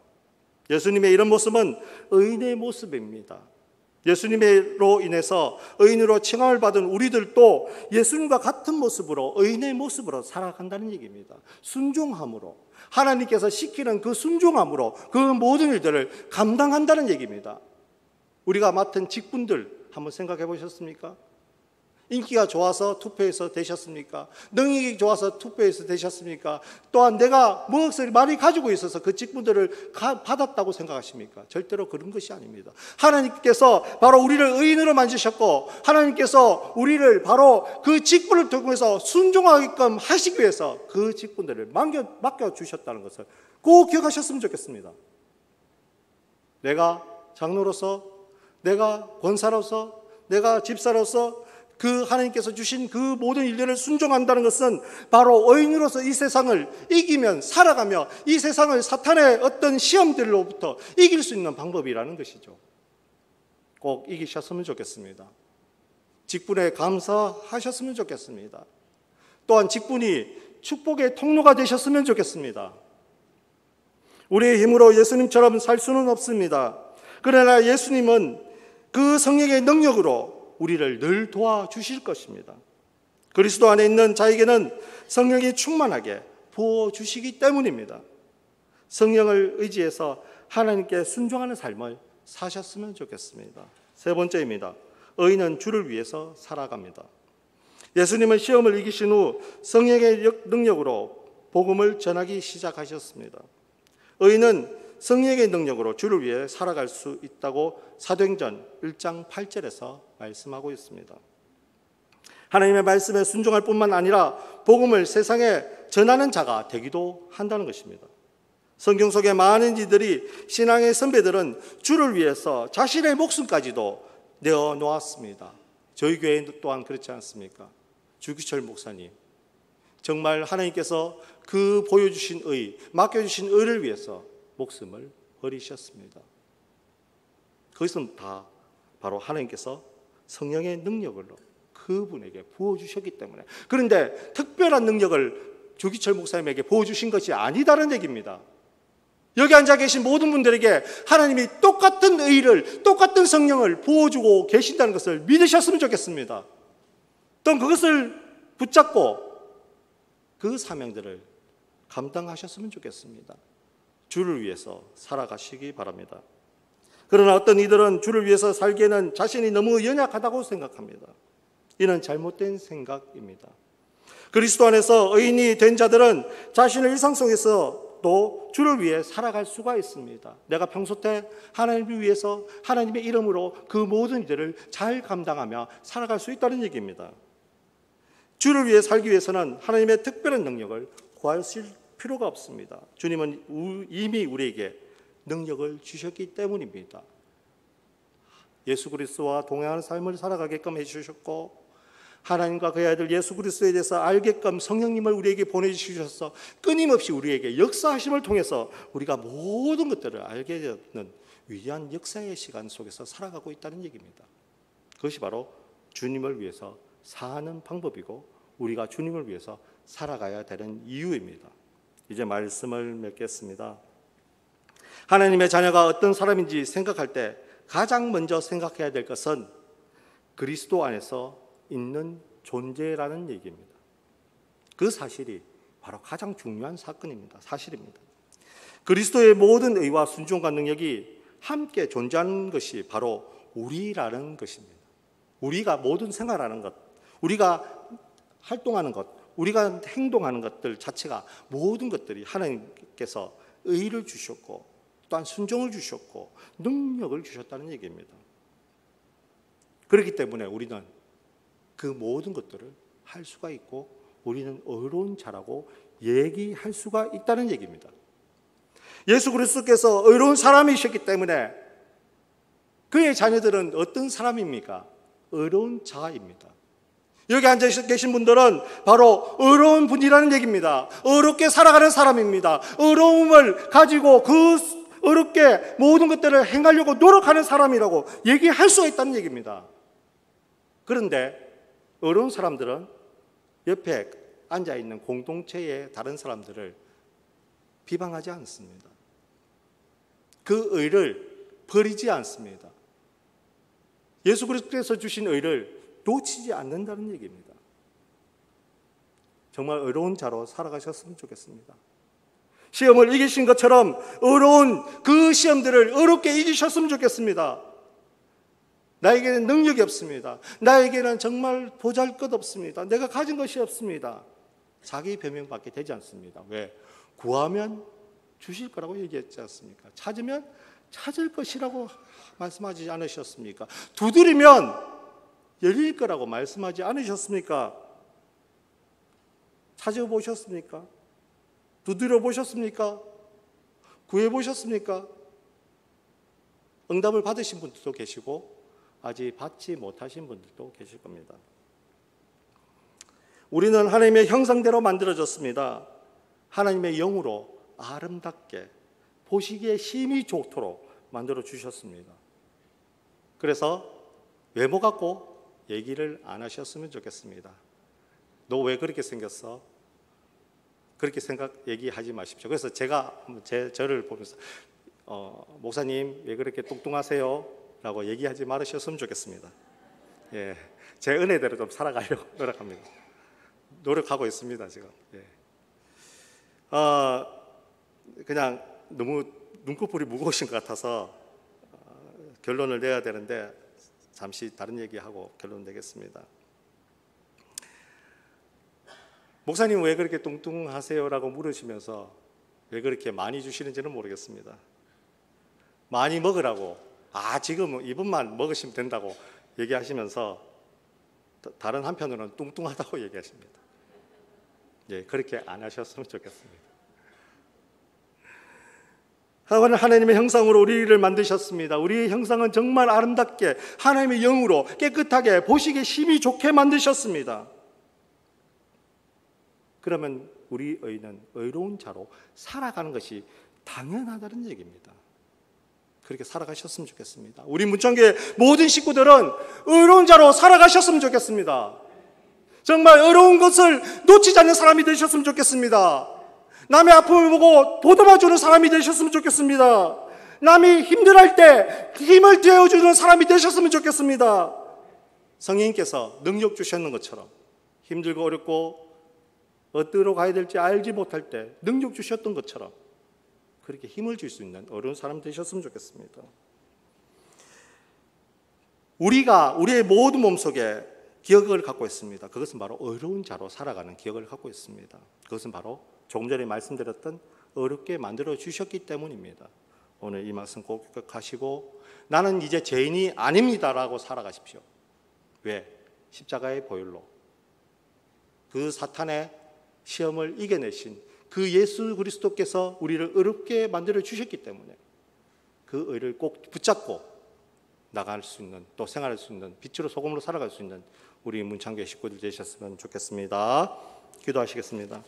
[SPEAKER 4] 예수님의 이런 모습은 의인의 모습입니다. 예수님으로 인해서 의인으로 칭함을 받은 우리들도 예수님과 같은 모습으로, 의인의 모습으로 살아간다는 얘기입니다. 순종함으로, 하나님께서 시키는 그 순종함으로 그 모든 일들을 감당한다는 얘기입니다. 우리가 맡은 직분들 한번 생각해 보셨습니까? 인기가 좋아서 투표해서 되셨습니까? 능력이 좋아서 투표해서 되셨습니까? 또한 내가 무엇을 많이 가지고 있어서 그 직분들을 받았다고 생각하십니까? 절대로 그런 것이 아닙니다. 하나님께서 바로 우리를 의인으로 만드셨고, 하나님께서 우리를 바로 그 직분을 통해서 순종하게끔 하시기 위해서 그 직분들을 맡겨주셨다는 것을 꼭 기억하셨으면 좋겠습니다. 내가 장로로서, 내가 권사로서, 내가 집사로서 그 하나님께서 주신 그 모든 일들을 순종한다는 것은 바로 의인으로서 이 세상을 이기면, 살아가며 이 세상을 사탄의 어떤 시험들로부터 이길 수 있는 방법이라는 것이죠. 꼭 이기셨으면 좋겠습니다. 직분에 감사하셨으면 좋겠습니다. 또한 직분이 축복의 통로가 되셨으면 좋겠습니다. 우리의 힘으로 예수님처럼 살 수는 없습니다. 그러나 예수님은 그 성령의 능력으로 우리를 늘 도와주실 것입니다. 그리스도 안에 있는 자에게는 성령이 충만하게 부어주시기 때문입니다. 성령을 의지해서 하나님께 순종하는 삶을 사셨으면 좋겠습니다. 세 번째입니다. 의인은 주를 위해서 살아갑니다. 예수님은 시험을 이기신 후 성령의 능력으로 복음을 전하기 시작하셨습니다. 의인은 성령의 능력으로 주를 위해 살아갈 수 있다고 사도행전 1장 8절에서 말씀하고 있습니다. 하나님의 말씀에 순종할 뿐만 아니라 복음을 세상에 전하는 자가 되기도 한다는 것입니다. 성경 속에 많은 이들이, 신앙의 선배들은 주를 위해서 자신의 목숨까지도 내어놓았습니다. 저희 교회 또한 그렇지 않습니까? 주기철 목사님, 정말 하나님께서 그 보여주신 의, 맡겨주신 의를 위해서 목숨을 버리셨습니다. 그것은 다 바로 하나님께서 성령의 능력으로 그분에게 부어주셨기 때문에. 그런데 특별한 능력을 주기철 목사님에게 부어주신 것이 아니다는 얘기입니다. 여기 앉아 계신 모든 분들에게 하나님이 똑같은 의를, 똑같은 성령을 부어주고 계신다는 것을 믿으셨으면 좋겠습니다. 또 그것을 붙잡고 그 사명들을 감당하셨으면 좋겠습니다. 주를 위해서 살아가시기 바랍니다. 그러나 어떤 이들은 주를 위해서 살기에는 자신이 너무 연약하다고 생각합니다. 이는 잘못된 생각입니다. 그리스도 안에서 의인이 된 자들은 자신의 일상 속에서도 주를 위해 살아갈 수가 있습니다. 내가 평소 때 하나님을 위해서, 하나님의 이름으로 그 모든 일들을 잘 감당하며 살아갈 수 있다는 얘기입니다. 주를 위해 살기 위해서는 하나님의 특별한 능력을 구하실 필요가 없습니다. 주님은 이미 우리에게 능력을 주셨기 때문입니다. 예수 그리스도와 동행하는 삶을 살아가게끔 해주셨고, 하나님과 그의 아들 예수 그리스도에 대해서 알게끔 성령님을 우리에게 보내주셔서 끊임없이 우리에게 역사하심을 통해서 우리가 모든 것들을 알게 되는 위대한 역사의 시간 속에서 살아가고 있다는 얘기입니다. 그것이 바로 주님을 위해서 사는 방법이고, 우리가 주님을 위해서 살아가야 되는 이유입니다. 이제 말씀을 맺겠습니다. 하나님의 자녀가 어떤 사람인지 생각할 때 가장 먼저 생각해야 될 것은 그리스도 안에서 있는 존재라는 얘기입니다. 그 사실이 바로 가장 중요한 사건입니다. 사실입니다. 그리스도의 모든 의와 순종과 능력이 함께 존재하는 것이 바로 우리라는 것입니다. 우리가 모든 생활하는 것, 우리가 활동하는 것, 우리가 행동하는 것들 자체가 모든 것들이 하나님께서 의를 주셨고, 또한 순종을 주셨고 능력을 주셨다는 얘기입니다. 그렇기 때문에 우리는 그 모든 것들을 할 수가 있고, 우리는 의로운 자라고 얘기할 수가 있다는 얘기입니다. 예수 그리스도께서 의로운 사람이셨기 때문에 그의 자녀들은 어떤 사람입니까? 의로운 자입니다. 여기 앉아 계신 분들은 바로 의로운 분이라는 얘기입니다. 의롭게 살아가는 사람입니다. 의로움을 가지고 그 의롭게 모든 것들을 행하려고 노력하는 사람이라고 얘기할 수가 있다는 얘기입니다. 그런데 의로운 사람들은 옆에 앉아있는 공동체의 다른 사람들을 비방하지 않습니다. 그 의를 버리지 않습니다. 예수 그리스도께서 주신 의를 놓치지 않는다는 얘기입니다. 정말 의로운 자로 살아가셨으면 좋겠습니다. 시험을 이기신 것처럼 어려운 그 시험들을 어렵게 이기셨으면 좋겠습니다. 나에게는 능력이 없습니다. 나에게는 정말 보잘것없습니다. 내가 가진 것이 없습니다. 자기 변명밖에 되지 않습니다. 왜? 구하면 주실 거라고 얘기했지 않습니까? 찾으면 찾을 것이라고 말씀하지 않으셨습니까? 두드리면 열릴 거라고 말씀하지 않으셨습니까? 찾아보셨습니까? 두드려 보셨습니까? 구해 보셨습니까? 응답을 받으신 분들도 계시고 아직 받지 못하신 분들도 계실 겁니다. 우리는 하나님의 형상대로 만들어졌습니다. 하나님의 영으로 아름답게 보시기에 심히 좋도록 만들어 주셨습니다. 그래서 외모 갖고 얘기를 안 하셨으면 좋겠습니다. 너 왜 그렇게 생겼어? 그렇게 얘기하지 마십시오. 그래서 제가 저를 보면서 목사님 왜 그렇게 뚱뚱하세요? 라고 얘기하지 말으셨으면 좋겠습니다. 예, 제 은혜대로 좀 살아가려고 노력합니다. 노력하고 있습니다 지금. 예. 그냥 너무 눈꺼풀이 무거우신 것 같아서 결론을 내야 되는데 잠시 다른 얘기하고 결론 내겠습니다. 목사님 왜 그렇게 뚱뚱하세요? 라고 물으시면서 왜 그렇게 많이 주시는지는 모르겠습니다. 많이 먹으라고 지금 이분만 먹으시면 된다고 얘기하시면서 다른 한편으로는 뚱뚱하다고 얘기하십니다. 예, 그렇게 안 하셨으면 좋겠습니다. 하나님의 형상으로 우리를 만드셨습니다. 우리의 형상은 정말 아름답게 하나님의 영으로 깨끗하게 보시기에 심히 좋게 만드셨습니다. 그러면 우리의는 의로운 자로 살아가는 것이 당연하다는 얘기입니다. 그렇게 살아가셨으면 좋겠습니다. 우리 문창교회 모든 식구들은 의로운 자로 살아가셨으면 좋겠습니다. 정말 의로운 것을 놓치지 않는 사람이 되셨으면 좋겠습니다. 남의 아픔을 보고 보듬어주는 사람이 되셨으면 좋겠습니다. 남이 힘들어할 때 힘을 되어주는 사람이 되셨으면 좋겠습니다. 성령님께서 능력 주셨는 것처럼 힘들고 어렵고 어디로 가야 될지 알지 못할 때 능력 주셨던 것처럼 그렇게 힘을 줄 수 있는 어려운 사람 되셨으면 좋겠습니다. 우리가 우리의 모든 몸속에 기억을 갖고 있습니다. 그것은 바로 어려운 자로 살아가는 기억을 갖고 있습니다. 그것은 바로 조금 전에 말씀드렸던 어렵게 만들어 주셨기 때문입니다. 오늘 이 말씀 꼭 기억하시고 나는 이제 죄인이 아닙니다라고 살아가십시오. 왜? 십자가의 보혈로 그 사탄의 시험을 이겨내신 그 예수 그리스도께서 우리를 어렵게 만들어 주셨기 때문에 그 의를 꼭 붙잡고 나갈 수 있는 또 생활할 수 있는 빛으로 소금으로 살아갈 수 있는 우리 문창교회 식구들 되셨으면 좋겠습니다. 기도하시겠습니다.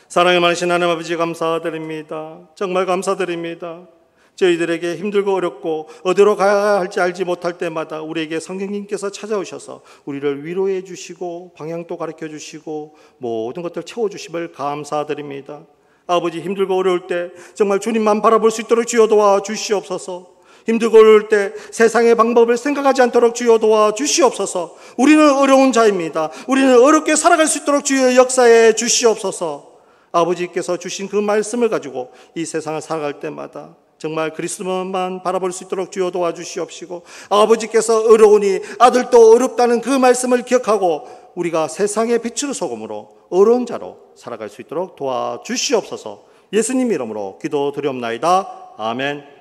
[SPEAKER 4] 사랑이 많으신 하나님 아버지 감사드립니다. 정말 감사드립니다. 저희들에게 힘들고 어렵고 어디로 가야 할지 알지 못할 때마다 우리에게 성령님께서 찾아오셔서 우리를 위로해 주시고 방향도 가르쳐 주시고 모든 것들 채워주심을 감사드립니다. 아버지 힘들고 어려울 때 정말 주님만 바라볼 수 있도록 주여 도와주시옵소서. 힘들고 어려울 때 세상의 방법을 생각하지 않도록 주여 도와주시옵소서. 우리는 어려운 자입니다. 우리는 어렵게 살아갈 수 있도록 주여 역사해 주시옵소서. 아버지께서 주신 그 말씀을 가지고 이 세상을 살아갈 때마다 정말 그리스도만 바라볼 수 있도록 주여 도와주시옵시고 아버지께서 어려우니 아들도 어렵다는 그 말씀을 기억하고 우리가 세상의 빛으로 소금으로 어려운 자로 살아갈 수 있도록 도와주시옵소서. 예수님 이름으로 기도드리옵나이다. 아멘.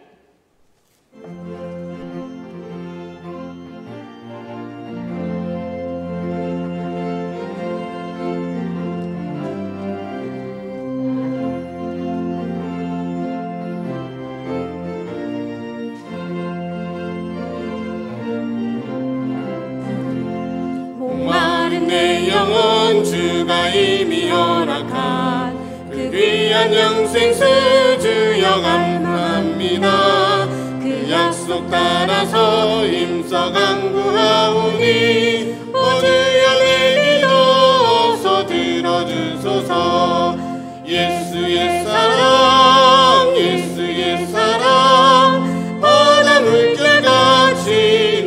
[SPEAKER 2] 내 영혼 주가 이미 허락한 그 귀한 영생수 주여 감사합니다. 그 약속 따라서 힘써 간구하오니 주여 내 기도 어서 들어주소서. 예수의 사랑 예수의 사랑 바다 물결같이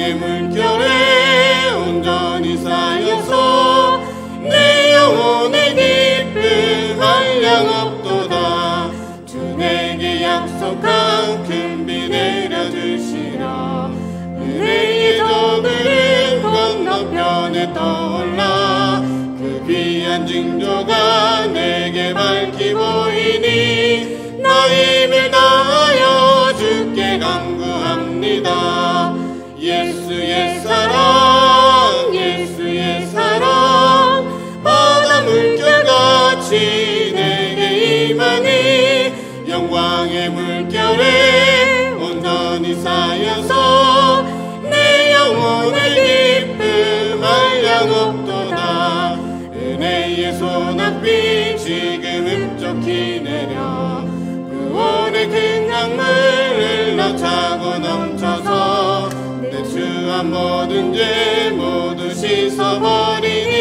[SPEAKER 2] 영광의 물결에 온전히 쌓여서 내 영혼의 기쁨 한량없도다. 주 내게 약속한 큰 비 내려주시라. 은혜의 저들은 건너편에 떠올라 그 귀한 징조가 내게 밝히 보이니 나 힘을 다하여 주께 간구합니다. 예수의 사랑 예수의 사랑 바다 물결같이 내게 임하니 영광의 물결에 온전히 쌓여서 내 영혼의 기쁨 한량없도다. 은혜의 소낙비 지금 흡족히 내려 구원의 큰 강물 흘러차고 넘쳐서 내 추한 모든 죄 모두 씻어버리니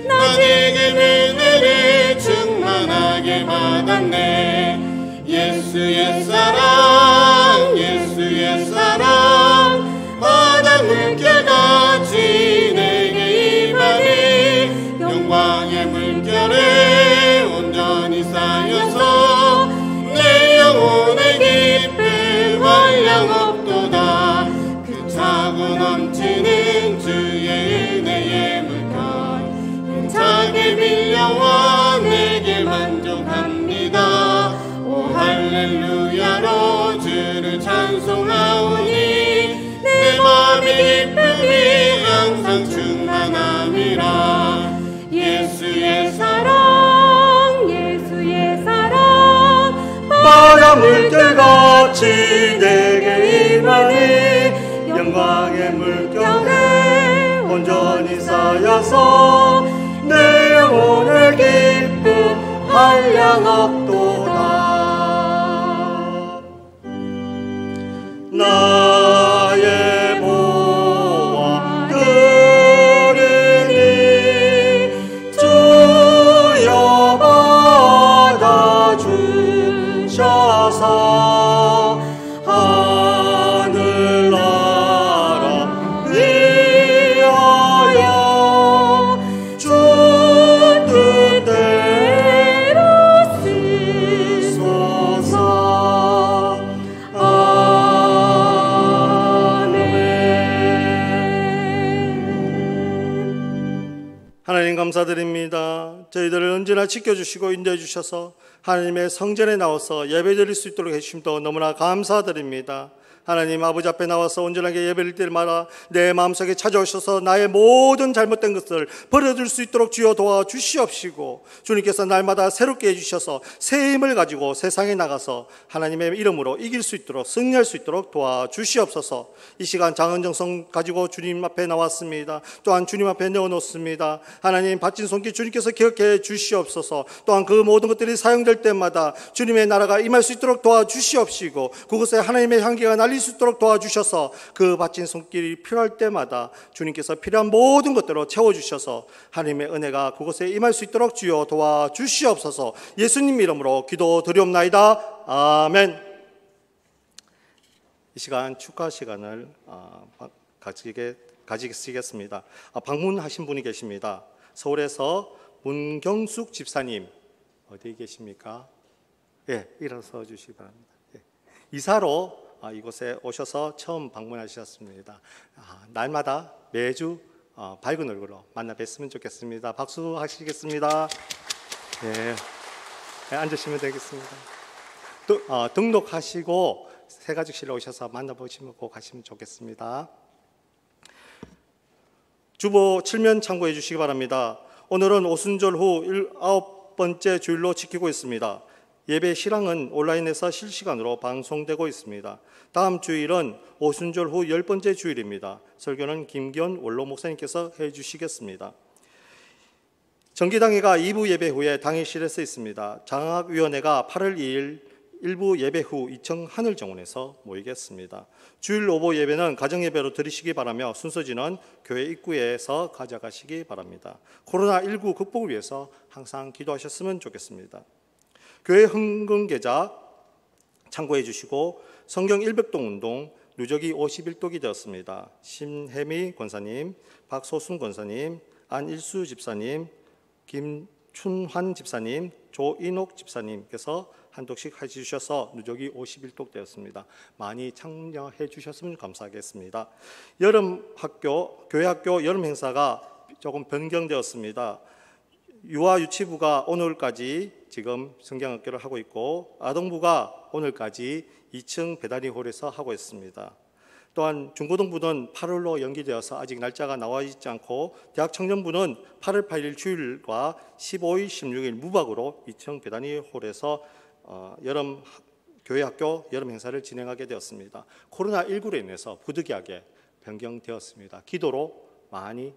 [SPEAKER 2] 나 지금 은혜를 충만하게 받았네. 예수의 사랑 예수의 사랑 바다 물결같이 내게 임하니 영광의 물결에 온전히 쌓여서 내 영혼의 기쁨 한량없도다. 그 차고 넘치는 주의 은혜의 물결 힘차게 밀려와 내게 만족합니다. 오 할렐루야로 주를 찬송하오니 내 마음의 기쁨이 항상 충만함이라. 예수의 사랑 예수의 사랑
[SPEAKER 4] 바다 물결같이 내게 임하니 영광의 물결에 온전히 쌓여서 내 영혼의 기쁨 한량없도다. 나의 보화 드리니 주여 받아주셔서 하늘나라 위하여 주 뜻대로 쓰소서. 하나님 감사드립니다. 저희들을 언제나 지켜주시고 인도해 주셔서 하나님의 성전에 나와서 예배드릴 수 있도록 해주심도 너무나 감사드립니다. 하나님 아버지 앞에 나와서 온전하게 예배를 드릴 때마다 내 마음속에 찾아오셔서 나의 모든 잘못된 것을 버려둘 수 있도록 주여 도와주시옵시고 주님께서 날마다 새롭게 해주셔서 새 힘을 가지고 세상에 나가서 하나님의 이름으로 이길 수 있도록 승리할 수 있도록 도와주시옵소서. 이 시간 장은정성 가지고 주님 앞에 나왔습니다. 또한 주님 앞에 내어놓습니다. 하나님 바친 손길 주님께서 기억해 주시옵소서. 또한 그 모든 것들이 사용될 때마다 주님의 나라가 임할 수 있도록 도와주시옵시고 그곳에 하나님의 향기가 날릴 수 있도록 도와주셔서 그 바친 손길이 필요할 때마다 주님께서 필요한 모든 것들로 채워주셔서 하나님의 은혜가 그곳에 임할 수 있도록 주여 도와주시옵소서. 예수님 이름으로 기도드리옵나이다. 아멘. 이 시간 축하 시간을 가지겠습니다. 방문하신 분이 계십니다. 서울에서 문경숙 집사님 어디 계십니까? 예, 일어서 주시기 바랍니다. 예. 이사로 이곳에 오셔서 처음 방문하셨습니다. 날마다 매주 밝은 얼굴로 만나 뵀으면 좋겠습니다. 박수 하시겠습니다. 네, 앉으시면 되겠습니다. 등록하시고 새가족실에 오셔서 만나보시면 꼭 가시면 좋겠습니다. 주보 7면 참고해 주시기 바랍니다. 오늘은 오순절 후 9번째 주일로 지키고 있습니다. 예배 실황은 온라인에서 실시간으로 방송되고 있습니다. 다음 주일은 오순절 후 10번째 주일입니다. 설교는 김기현 원로 목사님께서 해주시겠습니다. 정기당회가 2부 예배 후에 당회실에서 있습니다. 장학위원회가 8월 2일 1부 예배 후 2층 하늘정원에서 모이겠습니다. 주일 오보 예배는 가정예배로 드리시기 바라며 순서지는 교회 입구에서 가져가시기 바랍니다. 코로나19 극복을 위해서 항상 기도하셨으면 좋겠습니다. 교회 헌금계좌 참고해 주시고 성경 일백동 운동 누적이 51독이 되었습니다. 심혜미 권사님, 박소순 권사님, 안일수 집사님, 김춘환 집사님, 조인옥 집사님께서 한 독씩 해주셔서 누적이 51독 되었습니다. 많이 참여해 주셨으면 감사하겠습니다. 교회학교 여름 행사가 조금 변경되었습니다. 유아 유치부가 오늘까지 지금 성경학교를 하고 있고, 아동부가 오늘까지 2층 배다니홀에서 하고 있습니다. 또한 중고등부는 8월로 연기되어서 아직 날짜가 나와 있지 않고, 대학 청년부는 8월 8일 주일과 15일 16일 무박으로 2층 배다니홀에서 교회학교 여름 행사를 진행하게 되었습니다. 코로나19로 인해서 부득이하게 변경되었습니다. 기도로 많이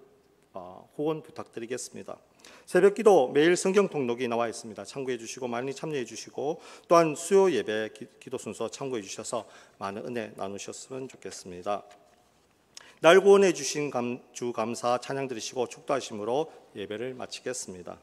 [SPEAKER 4] 후원 부탁드리겠습니다. 새벽기도 매일 성경 통독이 나와 있습니다. 참고해 주시고 많이 참여해 주시고, 또한 수요 예배 기도 순서 참고해 주셔서 많은 은혜 나누셨으면 좋겠습니다. 날 구원해 주신 주 감사 찬양 드리시고 축도하심으로 예배를 마치겠습니다.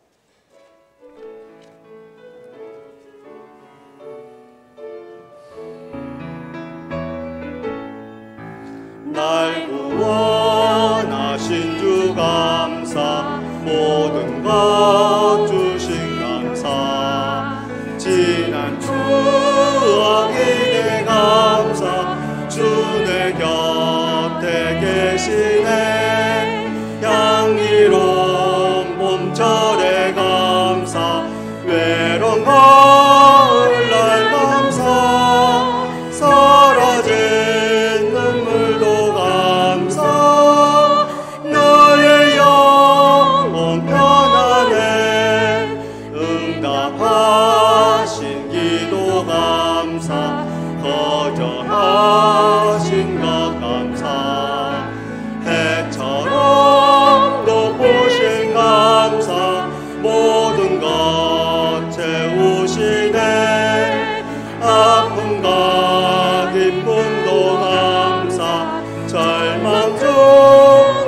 [SPEAKER 4] 날 구원하신 주 감사, 모든 것 주신 감사, 지난 추억이 내 감사, 주 내 곁에 계시네. 향기로운 봄철의 감사, 외로운 가을날 감사, 사라진 눈물도 감사, 너의 영혼 편안해. 응답하신 기도 감사, 거절하신 것 감사, 해처럼 돋보신 감사, 모든 것 채우시네. 아픔과 기쁨도 감사, 절망 중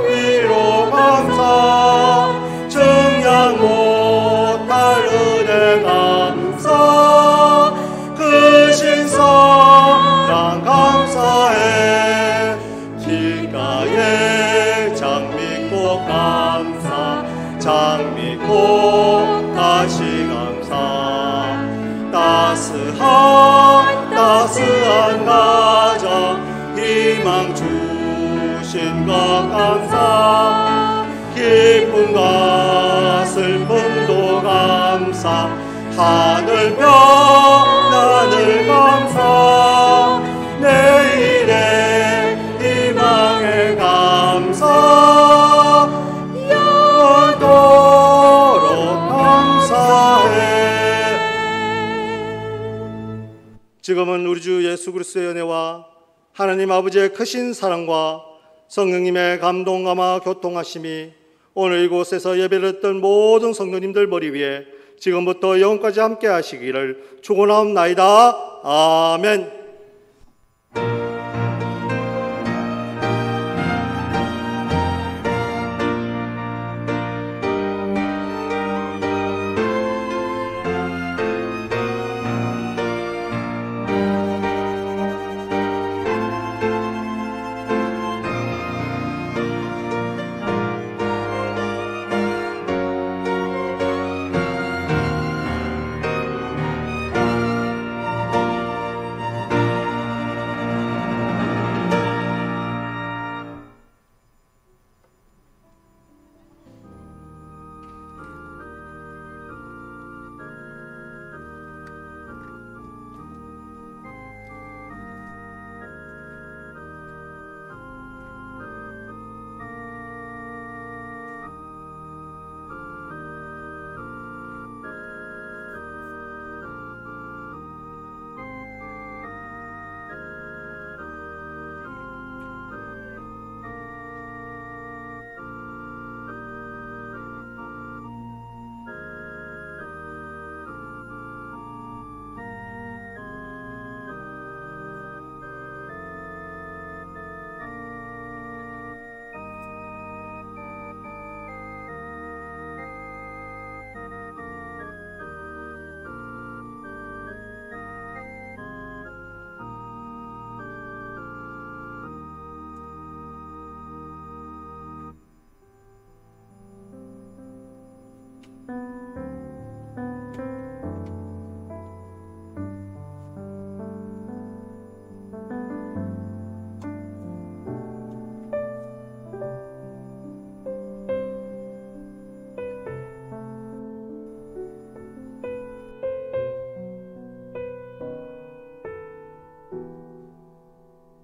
[SPEAKER 4] 위로 감사, 증량 못할 은혜 감사, 크신 사랑 감사해. 길가에 장미꽃 감사, 장미꽃 다시 감사, 따스한 가정 희망 주신 것 감사, 기쁨과 슬픔도 감사, 하늘 별하늘 감사, 내일의 희망에 감사, 영원토록 감사해. 지금은 우리 주 예수 그리스도의 은혜와 하나님 아버지의 크신 사랑과 성령님의 감동감화 교통하심이 오늘 이곳에서 예배를 했던 모든 성도님들 머리 위에 지금부터 영원까지 함께 하시기를 축원하옵나이다. 아멘.